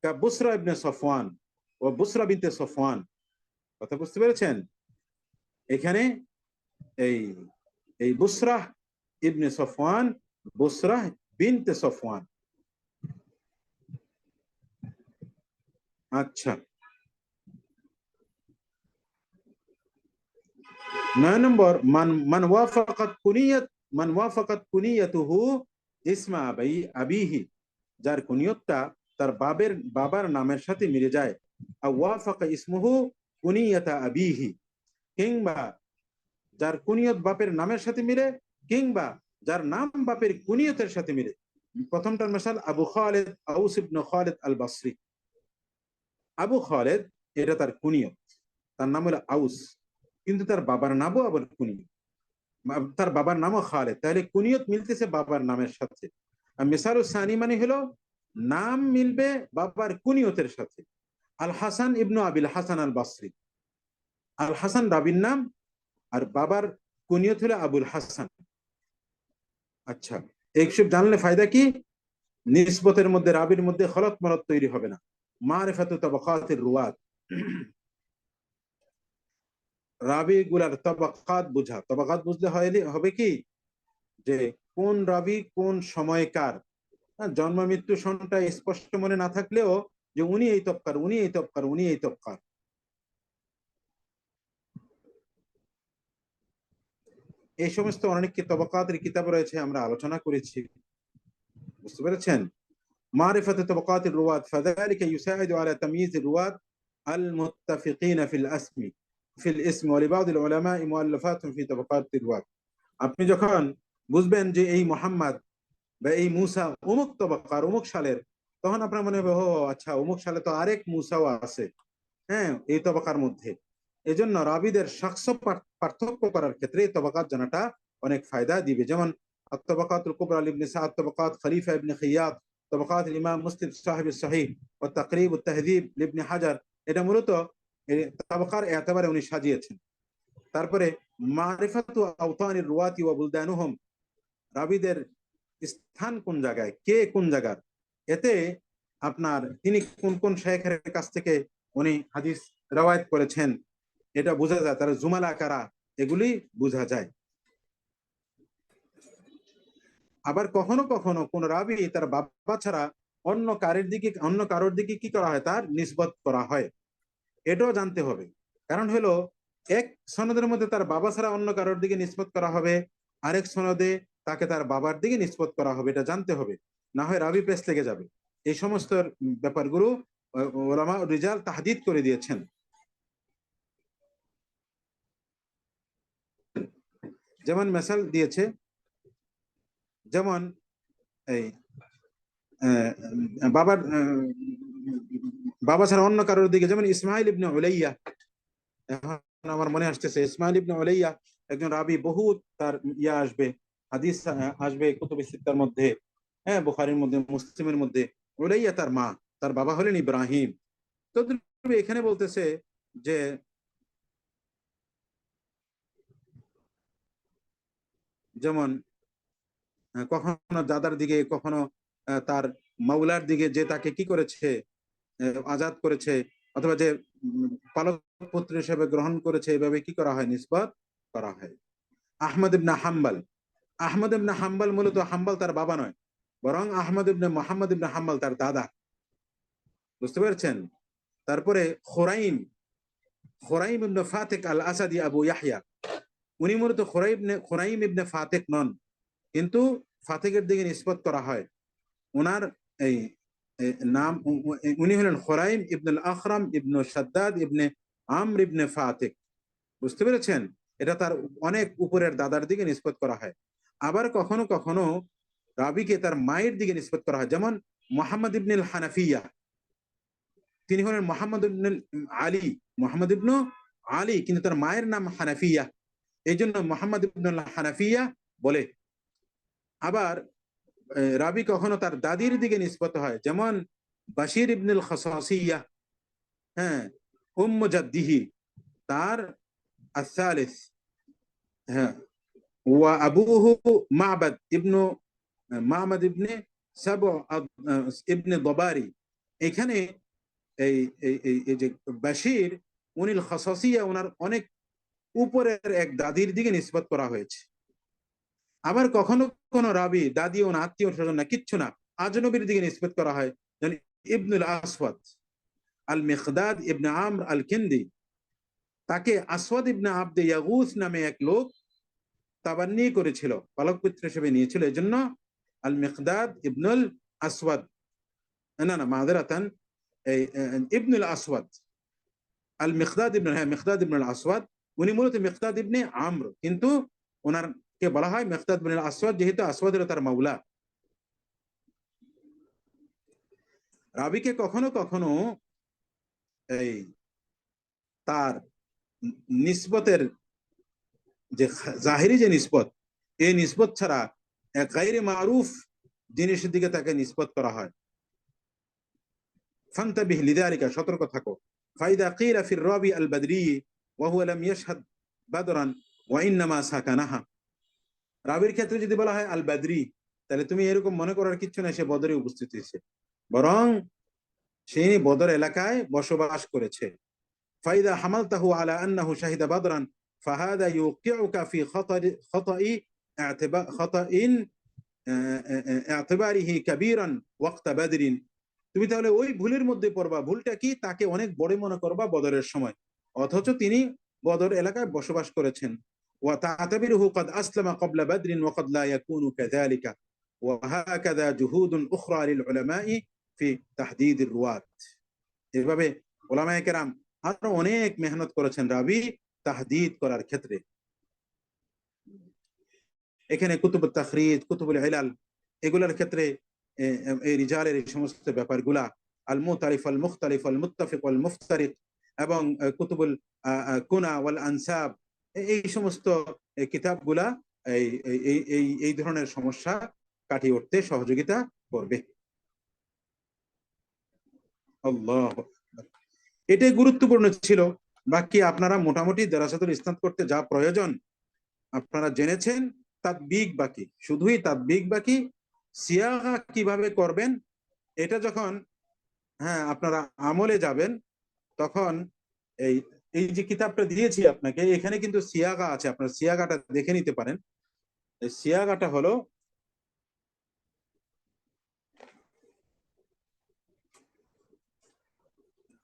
কা বুসরা ইবনে সফওয়ান ও বুসরা বিনতে সফওয়ান। কথা বুঝতে পেরেছেন? এখানে এই এই বুসরা ইবনে সফওয়ান, বুসরা বিনতে সফওয়ান। আচ্ছা, 9 নম্বর মান ওয়াফাকাত কুনিয়াতুহু ইসমা আবিহি, যার কুনিয়তটা তার বাবার নামের সাথে মিলে যায়, আও ওয়াফাকা ইসমুহু কুনিয়াতা আবিহি, কিংবা যার কুনিয়ত বাপের নামের সাথে মিলে, কিংবা যার নাম বাপের কুনিয়তের সাথে মিলে। প্রথমটার মিসাল আবু খালিদ আউস ইবনে খালিদ আল বসরি। আবু খালিদ এটা তার কুনিয়ত, তার নাম হলো আউস, কিন্তু তার বাবার নামও আবার কুনিয়ত, তার বাবার নামও খালেদ, তাহলে কুনিয়ত মিলতেছে বাবার নামের সাথে। আর মিসাল সানি মানে হলো নাম মিলবে বাবার কুনিয়তের সাথে। আল হাসান ইবনু আবিল হাসান আল বসরি, আল হাসান রাবির নাম, আর বাবার কুনিয়ত হলো আবুল হাসান। আচ্ছা, এইসব জানলে ফায়দা কি? নিসবতের মধ্যে রাবির মধ্যে খলত মলত তৈরি হবে না। মারিফাতু তাবাকাতির রুয়াত, রাবি গুলার তাবাকাত বুঝা। তাবাকাত বুঝতে হবে কি, যে কোন রাবি কোন সময়কার। জন্ম মৃত্যু সনটা স্পষ্ট মনে না থাকলেও যে উনি এই তবকার, উনি এই তবকার, উনি এই তবকার। এই সমস্ত অনেক তবকাতের কিতাব রয়েছে, আমরা আলোচনা করেছি, বুঝতে পেরেছেন? মারিফাত তবকাতির রুয়াত ফাযালিকা ইউসাইদু আলা তাময়িজ রুয়াত আল মুত্তাফিকিন ফিল আসমি ফিল ইসম ওয়া লিবাদ আল উলামা মুআল্লাফাতুন ফি তবকাতির রুয়াত। আপনি যখন বুঝবেন যে এই মুহাম্মদ বা এই মুসা অমুক তবকার অমুক সালের, তখন আপনার মনে হবে ও আচ্ছা, অমুক সালে তো আরেক মুসাও আছে, হ্যাঁ, এই তবকার মধ্যে। এজন্য রাবিদের শাখস পার্থক্য করার ক্ষেত্রে এই তবকাত জানাটা অনেক ফায়দা দিবে। যেমন আত-তাবাকাতুল কুবরা লিবনে সাদ, তাবাকাত খলিফা ইবনে খিয়াত, তাবাকাত ইমাম মুসলিম সাহিব সহিহ ও তাকরিব ও তাহযীব লিবনে হাজার, এটা মূলত এই তাবাকার এতবারে উনি সাজিয়েছেন। তারপরে মারিফাতু আওতানির রুয়াতি ওয়া বুলদানুহুম, রাবিদের স্থান কোন জায়গায়, কে কোন জায়গার, এতে আপনার তিনি কোন কোন শেখের কাছ থেকে উনি হাদিস রওয়ায়াত করেছেন এটা বোঝা যায়, তার জুমালা কারা, এগুলি বোঝা যায়। আবার কখনো কখনো কোন রাবি তার বাবা ছাড়া অন্য কারোর দিকে কি করা হয়, তার নিসবত করা হয়, এটাও জানতে হবে। কারণ হলো এক সনদের মধ্যে তার বাবা ছাড়া অন্য কারোর দিকে নিসবত করা হবে, আরেক সনদে তাকে তার বাবার দিকে নিসবত করা হবে, এটা জানতে হবে, না হয় রাবি পেশ লেগে যাবে। এই সমস্ত ব্যাপারগুলো উলামা রিজাল তাহদিদ করে দিয়েছেন। যেমন মেসাল দিয়েছে, যেমন এই বাবার বাবা ছাড়া অন্য কারোর দিকে, যেমন ইসমাইল ইবনে উলাইয়া, এখন আমার মনে আসতেছে ইসমাইল ইবনে উলাইয়া একজন রাবি, বহুত তার আসবে, হাদিস আসবে কুতুব সিত্তার মধ্যে, হ্যাঁ, বুখারীর মধ্যে, মুসলিমের মধ্যে। উলাইয়া তার মা, তার বাবা হলেন ইব্রাহিম। তো এখানে বলতেছে যে যেমন কখনো দাদার দিকে, কখনো তার মাওলার দিকে, যে তাকে কি করেছে, আজাদ করেছে, অথবা যে পালক পুত্র হিসেবে গ্রহণ করেছে, এভাবে কি করা হয়, নিসবত করা হয়। আহমদ ইবনে হাম্বল, আহমদ ইবনে হাম্বল মূলত হাম্বল তার বাবা নয়, বরং আহমদ ইবনে মোহাম্মদ ইবনে হাম্বল তার দাদা, বুঝতে পেরেছেন? তারপরে খুরাইম, খুরাইম ইবনে ফাতিক আল আসাদি আবু ইয়াহইয়া, উনি মূলত খুরাইম ইবনে ফাতিক নন, কিন্তু ফাতিকের দিকে নিসবত করা হয়। ওনার এই নাম, উনি হলেন খুরাইম ইবনুল আখরাম ইবনু শাদ্দাদ ইবনে আমর ইবনে ফাতিক, বুঝতে পেরেছেন? এটা তার অনেক উপরের দাদার দিকে নিসবত করা হয়। আবার কখনো কখনো রাবিকে তার মায়ের দিকে নিসবত করা হয়, যেমন মোহাম্মদ ইবনুল হানাফিয়া, তিনি হলেন মোহাম্মদ ইবনুল আলী, মোহাম্মদ ইবনু আলী, কিন্তু তার মায়ের নাম হানাফিয়া, এই জন্য মোহাম্মদ ইবনুল হানাফিয়া বলে। আবার রাবি কখনো তার দাদির দিকে নিসবত হয়, যেমন বাশির ইবনুল খাসাসিয়া, হ্যাঁ, উম্মু জাদ্দিহি, তার আসালিস, হ্যাঁ, ওয়া আবুহু মা'বাদ ইবনু মা'বাদ ইবনে সাবু ইবনে দবারি। এখানে এই এই যে বাশির উনিল খাসাসিয়া, ওনার অনেক উপরের এক দাদির দিকে নিসবত করা হয়েছে। আবার কখনো কোনো রাবি দাদি ও আত্মীয় স্বজন না, কিচ্ছু না, আজনবীর দিকে নিসবত করা হয়, যেমন ইবনুল আসওয়াদ আল মিকদাদ ইবনে আমর আল কিন্দি, তাকে আসওয়াদ ইবনে আবদে ইয়াগুস নামে এক লোক তাবান্নি করেছিল, পালক পুত্র হিসেবে নিয়েছিল, এজন্য আল মিকদাদ ইবনুল আসওয়াদ। না না মাযরাতান, এই ইবনুল আসওয়াদ, আল মিকদাদ ইবনে, হ্যাঁ মিকদাদ ইবনুল আসওয়াদ, উনি মূলত মিকদাদ ইবনে আমর, কিন্তু ওনার কে বলা হয় মিকদাদ ইবনুল আসওয়াদ, যেহেতু আসওয়াদ হলো তার মাওলা। রাবিকে কখনো কখনো এই তার নিসবতের যে জাহিরি যে নিসবত, এই নিসবত ছাড়া এক গায়রে মারুফ জিনিসের দিকে তাকে নিসবত করা হয়। ফান্তাবিহ লিযালিকা, সতর্ক থাকো। ফাইদা কিলা ফির রাবি আল বদরি ওয়া হুয়া লাম ইয়াশহাদ বদরান ওয়া ইন্নামা সাকানাহা, রাবির ক্ষেত্রে যদি বলা হয় আল বদরি, তাহলে তুমি এরকম মনে করার কিচ্ছু না সে বদরে উপস্থিত হয়েছে, বরং সে বদর এলাকায় বসবাস করেছে। ফাইদা হামালতাহু আলা আন্নাহু শাহিদা বদরান ফাহাদা ইউকিউকা ফি খতাই খতাইন ইতিবারিহি কাবীরান ওয়াক্তা বদরিন, তুমি তাহলে ওই ভুলের মধ্যে পড়বা। ভুলটা কি? তাকে অনেক বড় মনে করবা বদরের সময়, অথচ তিনি বদর এলাকায় বসবাস করেছেন। ওয়া তা'তাবিরুহু ক্বাদ আসলামা ক্বাবলা বদরিন ওয়া ক্বাদ লা ইয়াকুনু কাযালিকা ওয়া হাকাযা জুহুদুন উখরা লিল উলামাই ফি তাহদীদির রুয়াত। এভাবে উলামায়ে কেরাম আরো অনেক মেহনত করেছেন রাবি তাহদীদ করার ক্ষেত্রে। এখানে কুতুবুত তাখরিজ, কুতুবুল ইলাল, এগুলোর ক্ষেত্রে এই রিজালের এই সমস্ত ব্যাপারগুলা, আল মুতারিফ আল মুখতালিফ আল মুত্তাফিক আল মুফতারিক, এবং কুতুবুল কুনা ওয়াল আনসাব, এই সমস্ত কিতাবগুলা এই এই এই এই ধরনের সমস্যা কাটিয়ে উঠতে সহযোগিতা করবে। আল্লাহ, এটাই গুরুত্বপূর্ণ ছিল। বাকি আপনারা মোটামুটি দারাসাতুল ইসনাদ করতে যা প্রয়োজন আপনারা জেনেছেন। তাদবিক বাকি, শুধুই তাদবিক বাকি। সিয়াগা কিভাবে করবেন এটা যখন, হ্যাঁ, আপনারা আমলে যাবেন তখন এই এই যে কিতাবটা দিয়েছি আপনাকে, এখানে কিন্তু সিয়াগা আছে, আপনার সিয়াগাটা দেখে নিতে পারেন। এই সিয়াগাটা হলো,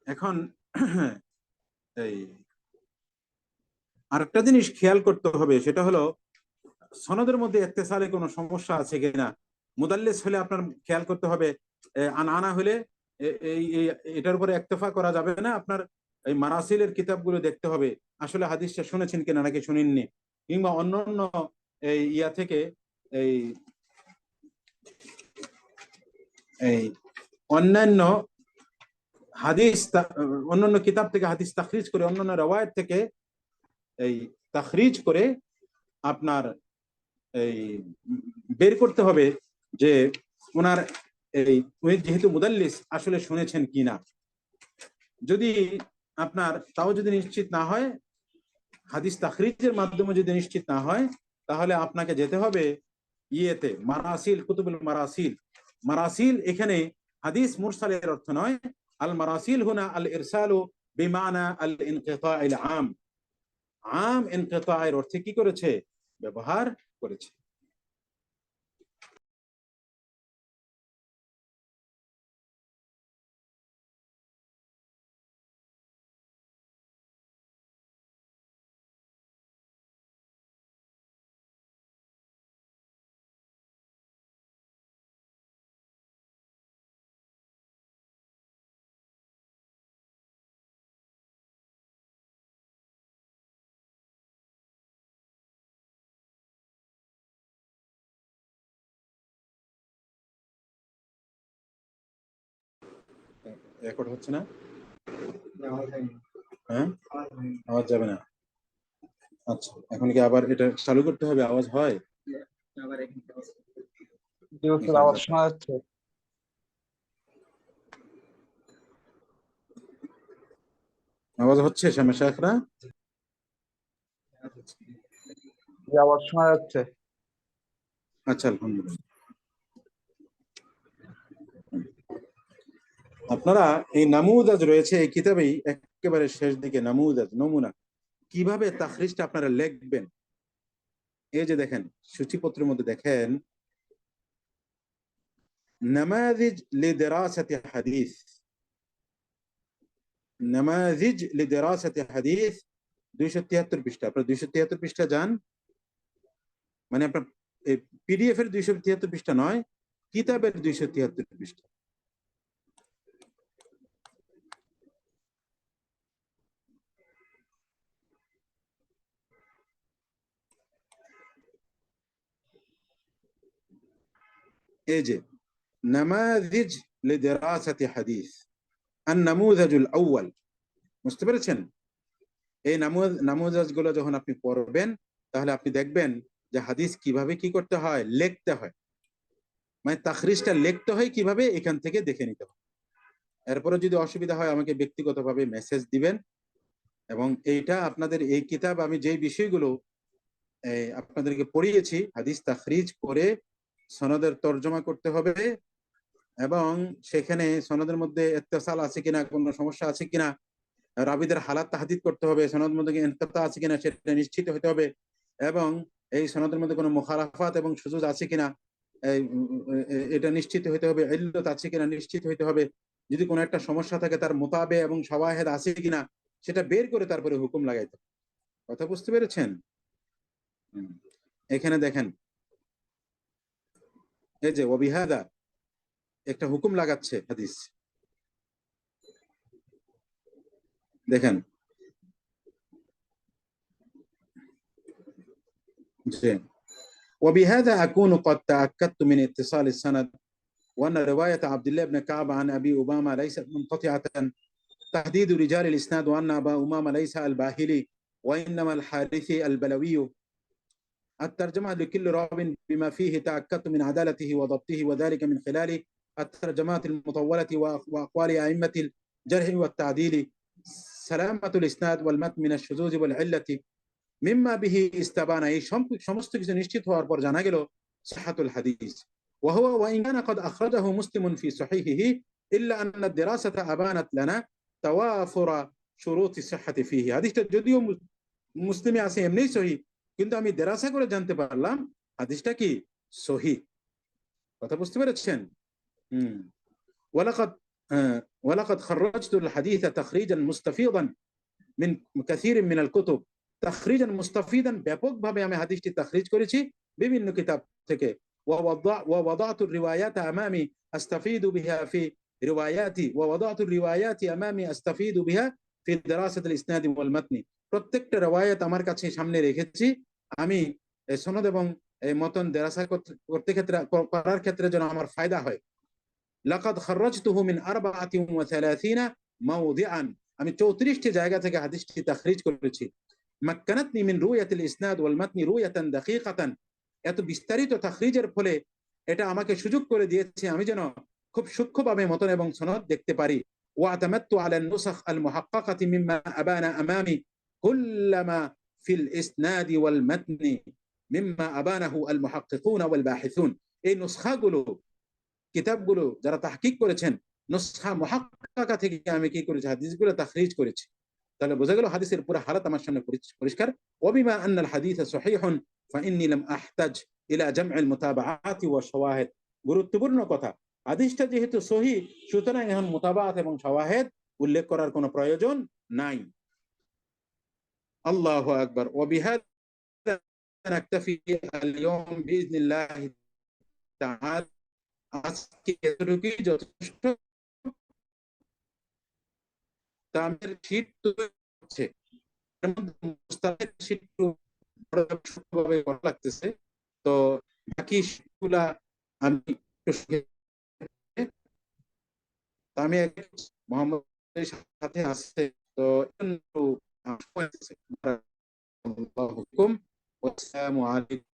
এখন এই আরেকটা জিনিস খেয়াল করতে হবে, সেটা হলো সনদের মধ্যে ইত্তেসালে কোনো সমস্যা আছে কিনা। মুদাল্লিস হলে আপনার খেয়াল করতে হবে, আনা হলে এই এটার উপরে ইক্তেফা করা যাবে না, আপনার এই মারাসিলের কিতাবগুলো দেখতে হবে আসলে হাদিসটা শুনেছেন কিনা নাকি শুনেননি, কিংবা অন্যান্য এই ইয়া থেকে এই এই অন্যান্য হাদিস, অন্যান্য কিতাব থেকে হাদিস তাখরিজ করে, অন্যান্য রওয়ায়াত থেকে এই তাখরিজ করে আপনার এই বের করতে হবে যে ওনার এই উনি যেহেতু মুদাল্লিস আসলে শুনেছেন কিনা। যদি আপনার তাও যদি নিশ্চিত না হয়, হাদিস তাখরিজের মাধ্যমে যদি নিশ্চিত না হয়, তাহলে আপনাকে যেতে হবে ইয়েতে মারাসিল, কুতুবুল মারাসিল। মারাসিল এখানে হাদিস মুরসালের অর্থ নয়, আল মারাসিল হুনা আল ইরসালু বিমানা আল ইনকিতাইল আম, আম ইনকিতায়ের অর্থে কি করেছে? ব্যবহার করেছে। রেকর্ড হচ্ছে না? হ্যাঁ, আওয়াজ যাবে না। আচ্ছা, এখন কি আবার এটা চালু করতে হবে? আওয়াজ হয়? আওয়াজ শোনা যাচ্ছে। আওয়াজ হচ্ছে শামেশাখরা? আওয়াজ শোনা যাচ্ছে। আচ্ছা, আলহামদুলিল্লাহ। আপনারা এই নামুদাজ রয়েছে এই কিতাবেই একেবারে শেষ দিকে, নামুদাজ, নমুনা, কিভাবে তাখরিজটা আপনারা লিখবেন। এই যে দেখেন সূচিপত্রের মধ্যে দেখেন, নামাযিজ লিদিরাসাতি হাদিস, নামাযিজ লিদিরাসাতি হাদিস, 273 পৃষ্ঠা। আপনারা 273 পৃষ্ঠা যান, মানে আপনার পিডিএফ এর 273 পৃষ্ঠা নয়, কিতাবের 273 পৃষ্ঠা। এই যে নামাযিজ লিদিরাসাতি হাদিস, আন-নামুযাজুল আউয়াল, বুঝতে পেরেছেন? এই নামুযাজগুলো যখন আপনি পড়বেন তাহলে আপনি দেখবেন যে হাদিস কিভাবে কি করতে হয়, লিখতে হয়, মানে তাখরিজটা লিখতে হয় কিভাবে, এখান থেকে দেখে নিতে হয়। এরপরে যদি অসুবিধা হয় আমাকে ব্যক্তিগতভাবে মেসেজ দিবেন। এবং এইটা আপনাদের এই কিতাব আমি যেই বিষয়গুলো আপনাদেরকে পড়িয়েছি, হাদিস তাখরিজ করে সনদের তর্জমা করতে হবে এবং সেখানে সনদের মধ্যে ইত্তেসাল আছে কিনা, কোনো সমস্যা আছে কিনা, রাবিদের হালাত তাহদিদ করতে হবে, সনদের মধ্যে ইনকিতা আছে কিনা সেটা নিশ্চিত হতে হবে, এবং এই সনদের মধ্যে কোনো মুখালাফাত এবং সুজুজ আছে কিনা এটা নিশ্চিত হতে হবে, ইল্লত আছে কিনা নিশ্চিত হতে হবে, যদি কোনো একটা সমস্যা থাকে তার মোতাবে এবং শাওয়াহিদ আছে কিনা সেটা বের করে তারপরে হুকুম লাগাইতে হবে। কথা বুঝতে পেরেছেন? এখানে দেখেন এই যে ওয়াবিহাদা একটা হুকুম লাগাচ্ছে হাদিস, দেখেন যে وبهذا أكون قد تأكدت من اتصال السند وأن رواية عبد الله بن كعب عن أبي أمامة ليست منقطعة، تحديد رجال الإسناد وأن أبا أمامة ليس الباهلي وإنما الحارثي البلوي، الترجمة لكل راو بما فيه تأكدت من عدالته وضبطه، وذلك من خلال الترجمات المطولة وأقوال أئمة الجرح والتعديل، سلامة الإسناد والمتن من الشذوذ والعلة মিম্মা বিহি ইস্তাবানা, এই সমস্ত কিছু নিশ্চিত হওয়ার পর জানা গেল সিহাতুল হাদিস وهو وإن كان قد أخرجه مسلم في صحيحه إلا أن الدراسة أبانت لنا توافر شروط الصحة فيه। হাদিসটা যদিও মুসলিমে আছে এমনিই সহিহ, কিন্তু আমি দেরাসা করে জানতে পারলাম হাদিসটা কি সহিহ। কথা বুঝতে পেরেছেন? ولقد ولقد خرجت الحديث تخريجا مستفيضا من كثير من الكتب, তাখরিজান মুস্তাফিদান, ব্যাপকভাবে আমি হাদিসটি তাখরিজ করেছি বিভিন্ন কিতাব থেকে। ووضعت الروايات امامي استفيد بها في رواياتي ووضعت الروايات امامي استفيد بها في دراسه الاسناد والمتن, প্রত্যেকটা রওয়ায়াত আমার কাছে সামনে রেখেছি আমি সনদ এবং মতন দেরাসা করতে ক্ষেত্রে করার ক্ষেত্রে যেন আমার ফায়দা হয়। লাকাদ খাররাজতুহু মিন 34 মাওদিআন, আমি 34টি জায়গা থেকে হাদিসটি তাখরিজ করেছি। মাক্কানাতনি মিন রুয়াতিল ইসনাদ ওয়াল মাতনি রুয়াতান দাকিকাতান, এত বিস্তারিত তাখরিজের ফলে এটা আমাকে সুযোগ করে দিয়েছে আমি যেন খুব সূক্ষ্মভাবে মতন এবং সনদ দেখতে পারি। ওয়াতামাত্তু আলা নুসাখ আল মুহাক্কাকাতি মিম্মা আবানা আমামি কুল্লামা ফিল ইসনাদি ওয়াল মাতনি মিম্মা আবানাহু আল মুহাক্কিকুন ওয়াল বাহিসুন, এই নুসখাগুলো কিতাবগুলো যারা তাহকিক করেছেন নুসখা মুহাক্কাকা থেকে আমি কি করেছি, হাদিসগুলো তাখরিজ করেছি। তাহলে বোঝা গেল হাদিসের পুরো হালাত আমার সামনে পরিষ্কার। ওয়াবিমা আন্নাল হাদিস সহিহুন ফাইন্নী লাম আহতাজ ইলা জাম'আল মুতাবাআতি ওয়া শাওয়াহিদ, গুরুত্বপূর্ণ কথা, হাদিসটা যেহেতু সহিহ সুতরাং এখন মুতাবাআত এবং শাওয়াহিদ উল্লেখ করার কোনো প্রয়োজন নাই। আল্লাহু আকবার। ওয়াবিহাদা নাকতাফি আল-ইয়াওম বিইذنিল্লাহ তাআলা, আজকে এতটুকুই যথেষ্ট। তামের শীত হচ্ছে লাগতেছে, তো বাকি শীতগুলা আমি আমি মোহাম্মদের সাথে আছে, তো আসসালামু আলাইকুম।